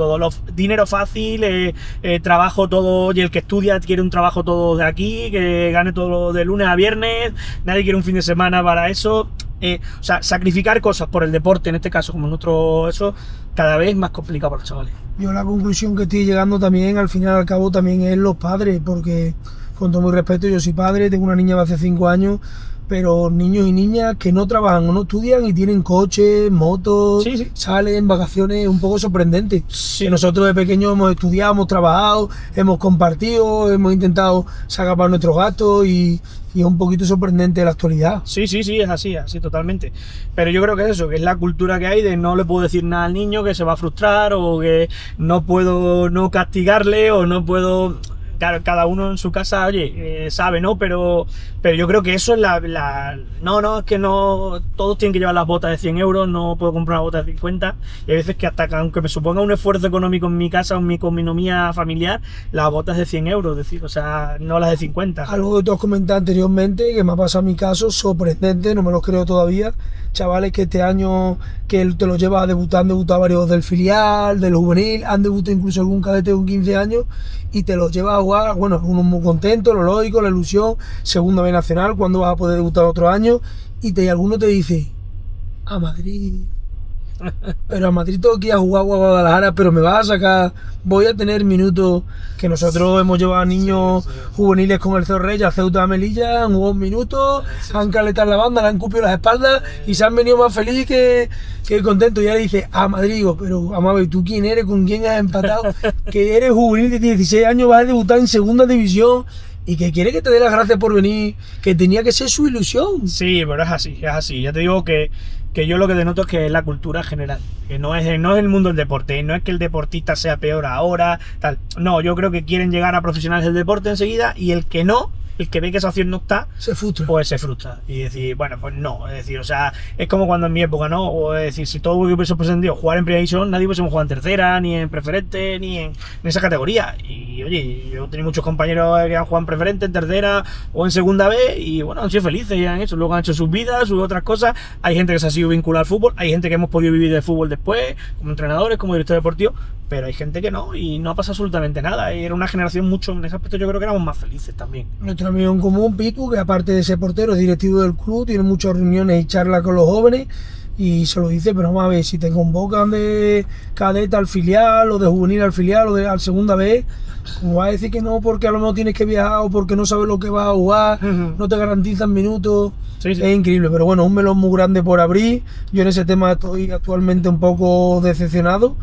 dinero fácil, trabajo todo, y el que estudia quiere un trabajo todo de aquí, que gane todo de lunes a viernes, nadie quiere un fin de semana para eso. o sea, sacrificar cosas por el deporte, en este caso, como nuestro, eso, cada vez es más complicado para los chavales. Yo la conclusión que estoy llegando también, al final y al cabo, también es los padres, porque con todo mi respeto, yo soy padre, tengo una niña de hace 5 años, pero niños y niñas que no trabajan o no estudian y tienen coches, motos, Sí, sí. salen, vacaciones, un poco sorprendente. Sí. Que nosotros de pequeños hemos estudiado, hemos trabajado, hemos compartido, hemos intentado sacar para nuestros gastos y es un poquito sorprendente la actualidad. Sí, es así totalmente. Pero yo creo que es eso, que es la cultura que hay de no le puedo decir nada al niño que se va a frustrar o que no puedo no castigarle o no puedo... Claro, cada uno en su casa, oye, sabe, ¿no? Pero yo creo que eso es No, es que no... Todos tienen que llevar las botas de 100 euros, no puedo comprar una bota de 50. Y hay veces que hasta que, aunque me suponga un esfuerzo económico en mi casa o en mi economía familiar, las botas de 100 euros, es decir, o sea, no las de 50. Algo que tú has comentado anteriormente, que me ha pasado en mi caso, sorprendente, no me lo creo todavía. Chavales que este año que te los llevas a debutar, han debutado varios del filial, del juvenil, han debutado incluso algún cadete con 15 años y te los llevas a jugar, bueno, uno muy contento, lo lógico, la ilusión, segunda B nacional, cuando vas a poder debutar otro año y alguno te dice, a Madrid... Pero a Madrid tengo que ir a jugar a Guadalajara, pero me vas a sacar, voy a tener minutos, que nosotros hemos llevado a niños juveniles con el Cerro Reyes a Ceuta de Melilla, han jugado un minuto, han caletado la banda, le han cupido las espaldas y se han venido más felices que contentos. Y ya le dice, a Madrid, digo, pero vamos a ver, ¿tú quién eres? ¿Con quién has empatado? Que eres juvenil de 16 años, vas a debutar en segunda división. Y que quiere que te dé las gracias por venir, que tenía que ser su ilusión. Sí, pero es así. Ya te digo que yo lo que denoto es que es la cultura general, que no es el mundo del deporte, no es que el deportista sea peor ahora, tal. No, yo creo que quieren llegar a profesionales del deporte enseguida y el que no, el que ve que esa opción no está, se frustra. Pues se frustra. Y decir, bueno, pues no. Es decir, o sea, es como cuando en mi época, ¿no? O es decir, si todo hubiese pretendido jugar en Primera División, nadie hubiésemos jugado en tercera, ni en preferente, ni en esa categoría. Y oye, yo tenía muchos compañeros que han jugado en preferente, en tercera o en segunda B, y bueno, han sido felices y han hecho. Luego han hecho sus vidas, sus otras cosas. Hay gente que se ha sido vinculada al fútbol, hay gente que hemos podido vivir de fútbol después, como entrenadores, como director deportivo, pero hay gente que no, y no ha pasado absolutamente nada. Y era una generación mucho, en ese aspecto yo creo que éramos más felices también. Nuestro amigo en común, Pitu, que aparte de ser portero, es directivo del club, tiene muchas reuniones y charlas con los jóvenes, y se lo dice, pero vamos a ver, si te convocan de cadete al filial, o de juvenil al filial, o de al segunda B, como vas a decir que no porque a lo mejor tienes que viajar, o porque no sabes lo que vas a jugar, no te garantizan minutos, Sí. Es increíble, pero bueno, un melón muy grande por abrir. Yo en ese tema estoy actualmente un poco decepcionado.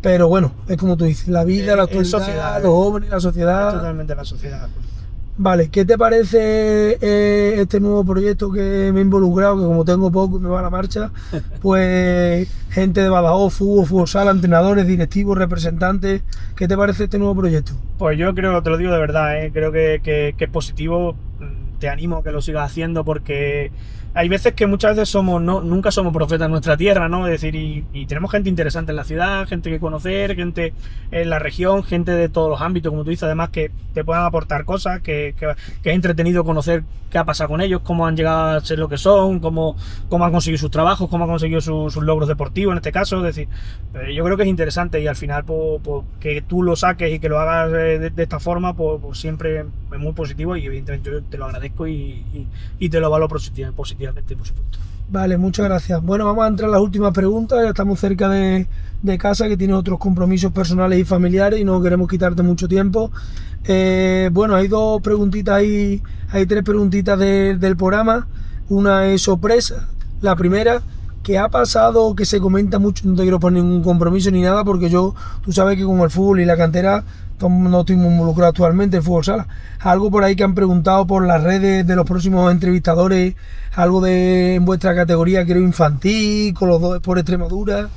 Pero bueno, es como tú dices, la vida, la actualidad, sociedad, los jóvenes, la sociedad. Es totalmente la sociedad. Vale, ¿qué te parece este nuevo proyecto que me he involucrado? Que como tengo poco y me va a la marcha, pues gente de Badajoz, fútbol sala, entrenadores, directivos, representantes. ¿Qué te parece este nuevo proyecto? Pues yo creo, te lo digo de verdad, creo que es positivo. Te animo a que lo sigas haciendo porque hay veces que muchas veces nunca somos profetas en nuestra tierra, ¿no? Es decir, y tenemos gente interesante en la ciudad, gente que conocer, gente en la región, gente de todos los ámbitos, como tú dices, además que te puedan aportar cosas, que es entretenido conocer qué ha pasado con ellos, cómo han llegado a ser lo que son, cómo han conseguido sus trabajos, cómo han conseguido sus logros deportivos en este caso. Es decir, yo creo que es interesante y al final pues, que tú lo saques y que lo hagas de esta forma, pues siempre es muy positivo y evidentemente yo te lo agradezco y te lo valoro positivamente, por supuesto. Vale, muchas gracias. Bueno, vamos a entrar en las últimas preguntas. Ya estamos cerca de casa, que tienes otros compromisos personales y familiares y no queremos quitarte mucho tiempo. Bueno, hay dos preguntitas ahí, hay tres preguntitas del programa. Una es sorpresa. La primera, ¿qué ha pasado? Que se comenta mucho, no te quiero poner ningún compromiso ni nada, porque tú sabes que con el fútbol y la cantera no estoy muy involucrado actualmente en fútbol sala. Algo por ahí que han preguntado por las redes de los próximos entrevistadores, algo en vuestra categoría, creo, infantil, con los dos por Extremadura.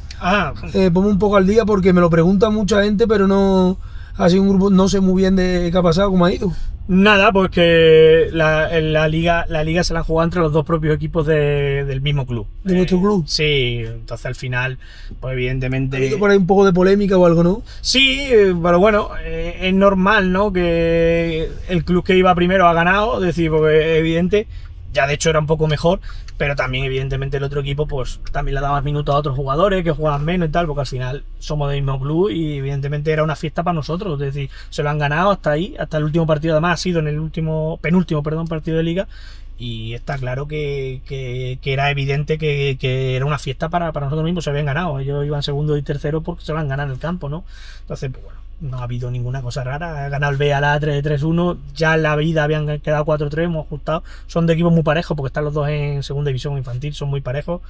Ponme un poco al día porque me lo pregunta mucha gente, pero no ha sido un grupo, no sé muy bien de qué ha pasado, cómo ha ido. Nada, pues que la liga se la han jugado entre los dos propios equipos del mismo club. ¿De vuestro club? Sí, entonces al final, pues evidentemente... ¿Ha habido por ahí un poco de polémica o algo, no? Sí, pero bueno, es normal, ¿no? Que el club que iba primero ha ganado, es decir, porque es evidente, ya de hecho era un poco mejor, pero también evidentemente el otro equipo pues también le daba más minutos a otros jugadores que jugaban menos y tal, porque al final somos del mismo club y evidentemente era una fiesta para nosotros, es decir, se lo han ganado hasta ahí, hasta el último partido, además ha sido en el penúltimo partido de liga Y está claro que era evidente que era una fiesta para nosotros mismos, se habían ganado. Ellos iban segundo y tercero porque se lo han ganado en el campo, ¿no? Entonces, pues bueno, no ha habido ninguna cosa rara. Ha ganado el Bealá 3-1, ya en la vida habían quedado 4-3, hemos ajustado. Son de equipos muy parejos porque están los dos en segunda división infantil, son muy parejos.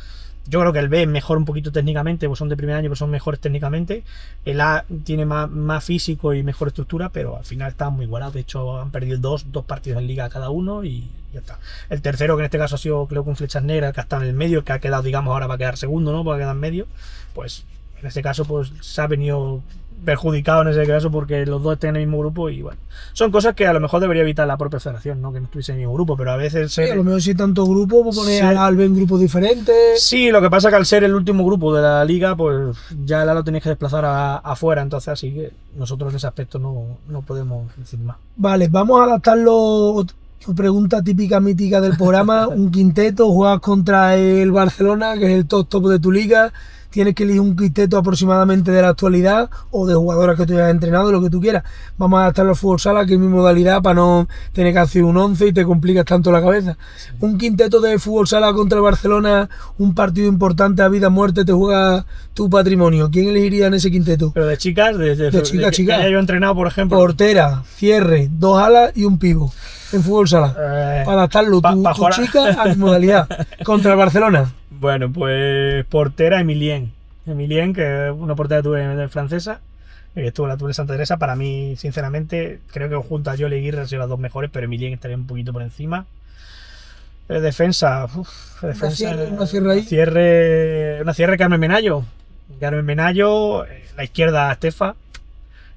Yo creo que el B es mejor un poquito técnicamente, pues son de primer año, pero son mejores técnicamente. El A tiene más físico y mejor estructura, pero al final están muy igualados. De hecho, han perdido dos partidos en liga cada uno y ya está. El tercero, que en este caso ha sido, creo, con Flechas Negras, el que ha estado en el medio, el que ha quedado, digamos, ahora va a quedar segundo, ¿no? Porque queda en medio. Pues en este caso, pues se ha venido perjudicado en ese caso porque los dos están en el mismo grupo y bueno, son cosas que a lo mejor debería evitar la propia federación, ¿no? Que no estuviese en el mismo grupo, pero a veces... Sí, a lo mejor si tanto grupo, pues poner al B en grupos diferentes. Sí, lo que pasa es que al ser el último grupo de la liga, pues ya lo tenéis que desplazar afuera, entonces así que nosotros en ese aspecto no podemos decir más. Vale, vamos a adaptarlo. Pregunta típica mítica del programa. Un quinteto, juegas contra el Barcelona, que es el top de tu liga. Tienes que elegir un quinteto aproximadamente de la actualidad o de jugadoras que tú hayas entrenado, lo que tú quieras. Vamos a adaptarlo al fútbol sala, que es mi modalidad, para no tener que hacer un 11 y te complicas tanto la cabeza. Sí. Un quinteto de fútbol sala contra el Barcelona, un partido importante a vida o muerte, te juega tu patrimonio. ¿Quién elegiría en ese quinteto? Pero de chicas, de chicas. Que haya yo entrenado, por ejemplo. Portera, cierre, 2 alas y un pivo. En fútbol sala. Para adaptarlo tu chica a tu modalidad. Contra el Barcelona. Bueno, pues portera Emilien, que es una portera que tuve francesa, la tuve en Santa Teresa. Para mí, sinceramente, creo que junto a Yoli Aguirre han sido las dos mejores, pero Emilien estaría un poquito por encima. Defensa, una cierre ahí. Una cierre Carmen Menayo. La izquierda Estefa,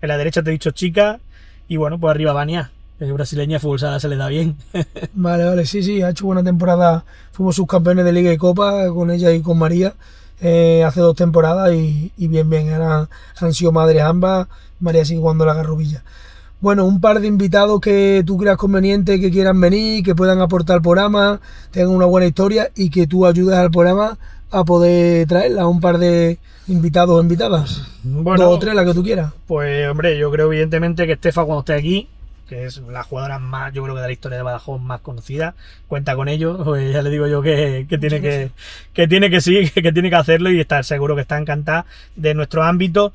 en la derecha te he dicho Chica, y bueno, pues arriba Vania. Brasileña, fútbol sala se le da bien. Vale, sí, ha hecho buena temporada. Fuimos subcampeones de Liga y Copa con ella y con María hace 2 temporadas y bien. Han sido madres ambas. María sigue jugando la garrobilla. Bueno, un par de invitados que tú creas conveniente, que quieran venir, que puedan aportar al programa, tengan una buena historia y que tú ayudes al programa a poder traerla. Un par de invitados o invitadas. Bueno, 2 o 3, la que tú quieras. Pues hombre, yo creo evidentemente que Estefa, cuando esté aquí, que es la jugadora más, yo creo que de la historia de Badajoz más conocida, cuenta con ello, pues ya le digo yo que tiene que hacerlo y estar seguro que está encantada de nuestro ámbito.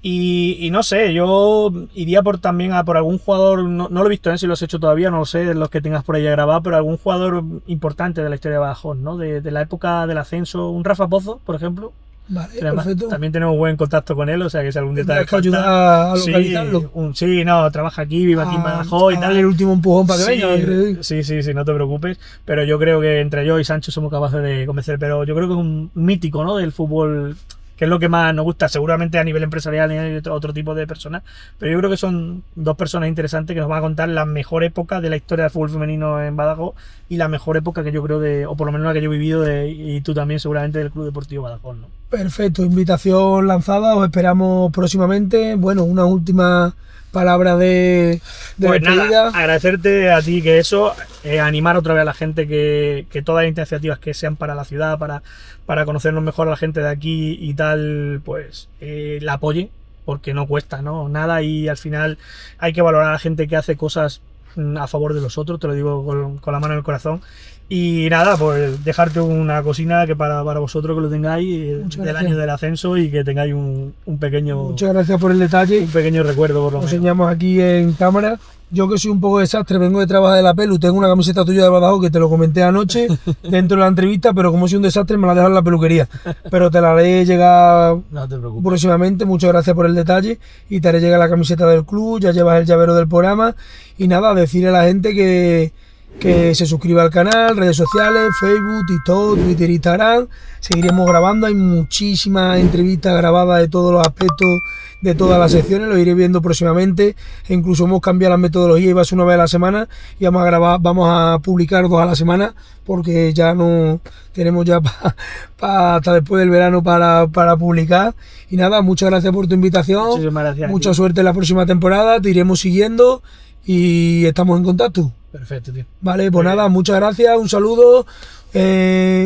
Y no sé, yo iría también por algún jugador, no lo he visto, si lo has hecho todavía, no lo sé, los que tengas por ahí grabado, pero algún jugador importante de la historia de Badajoz, ¿no? De la época del ascenso, un Rafa Pozo, por ejemplo. Vale, perfecto. También tenemos buen contacto con él, o sea que si algún día te que ayudar a localizarlo. Trabaja aquí, vive aquí en Badajoz y tal. El último empujón para que venga. Sí, no te preocupes. Pero yo creo que entre yo y Sancho somos capaces de convencer. Pero yo creo que es un mítico, ¿no? Del fútbol, que es lo que más nos gusta. Seguramente a nivel empresarial hay otro tipo de personas. Pero yo creo que son 2 personas interesantes que nos van a contar la mejor época de la historia del fútbol femenino en Badajoz y la mejor época que yo creo o por lo menos la que yo he vivido y tú también seguramente del Club Deportivo Badajoz, ¿no? Perfecto, invitación lanzada, os esperamos próximamente. Bueno, una última palabra de pues despedida. Nada, agradecerte a ti animar otra vez a la gente que todas las iniciativas que sean para la ciudad, para conocernos mejor a la gente de aquí y tal, pues la apoyen, porque no cuesta, ¿no? Nada, y al final hay que valorar a la gente que hace cosas a favor de los otros, te lo digo con la mano en el corazón. Y nada, pues dejarte una cocina que para vosotros que lo tengáis del año del ascenso y que tengáis un pequeño... Muchas gracias por el detalle. Un pequeño recuerdo, por lo menos. Lo enseñamos aquí en cámara. Yo que soy un poco desastre, vengo de trabajar de la pelu, tengo una camiseta tuya de Badajoz que te lo comenté anoche dentro de la entrevista, pero como soy un desastre me la dejo en la peluquería. Pero te la haré llegar próximamente. Muchas gracias por el detalle y te haré llegar la camiseta del club, ya llevas el llavero del programa. Y nada, decirle a la gente que se suscriba al canal, redes sociales, Facebook, TikTok, Twitter, Instagram. Seguiremos grabando, hay muchísimas entrevistas grabadas de todos los aspectos de todas las secciones, lo iré viendo próximamente. E incluso hemos cambiado la metodología, iba a ser una vez a la semana y vamos a publicar 2 a la semana porque ya no tenemos ya hasta después del verano para publicar. Y nada, muchas gracias por tu invitación. Muchísimas gracias. Mucha suerte en la próxima temporada, te iremos siguiendo y estamos en contacto. Perfecto, tío. Vale, pues nada, muchas gracias, un saludo.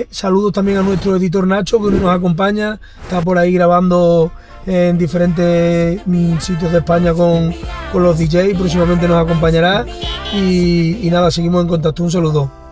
Saludos también a nuestro editor Nacho, que nos acompaña, está por ahí grabando en diferentes sitios de España con los DJs, próximamente nos acompañará y nada, seguimos en contacto, un saludo.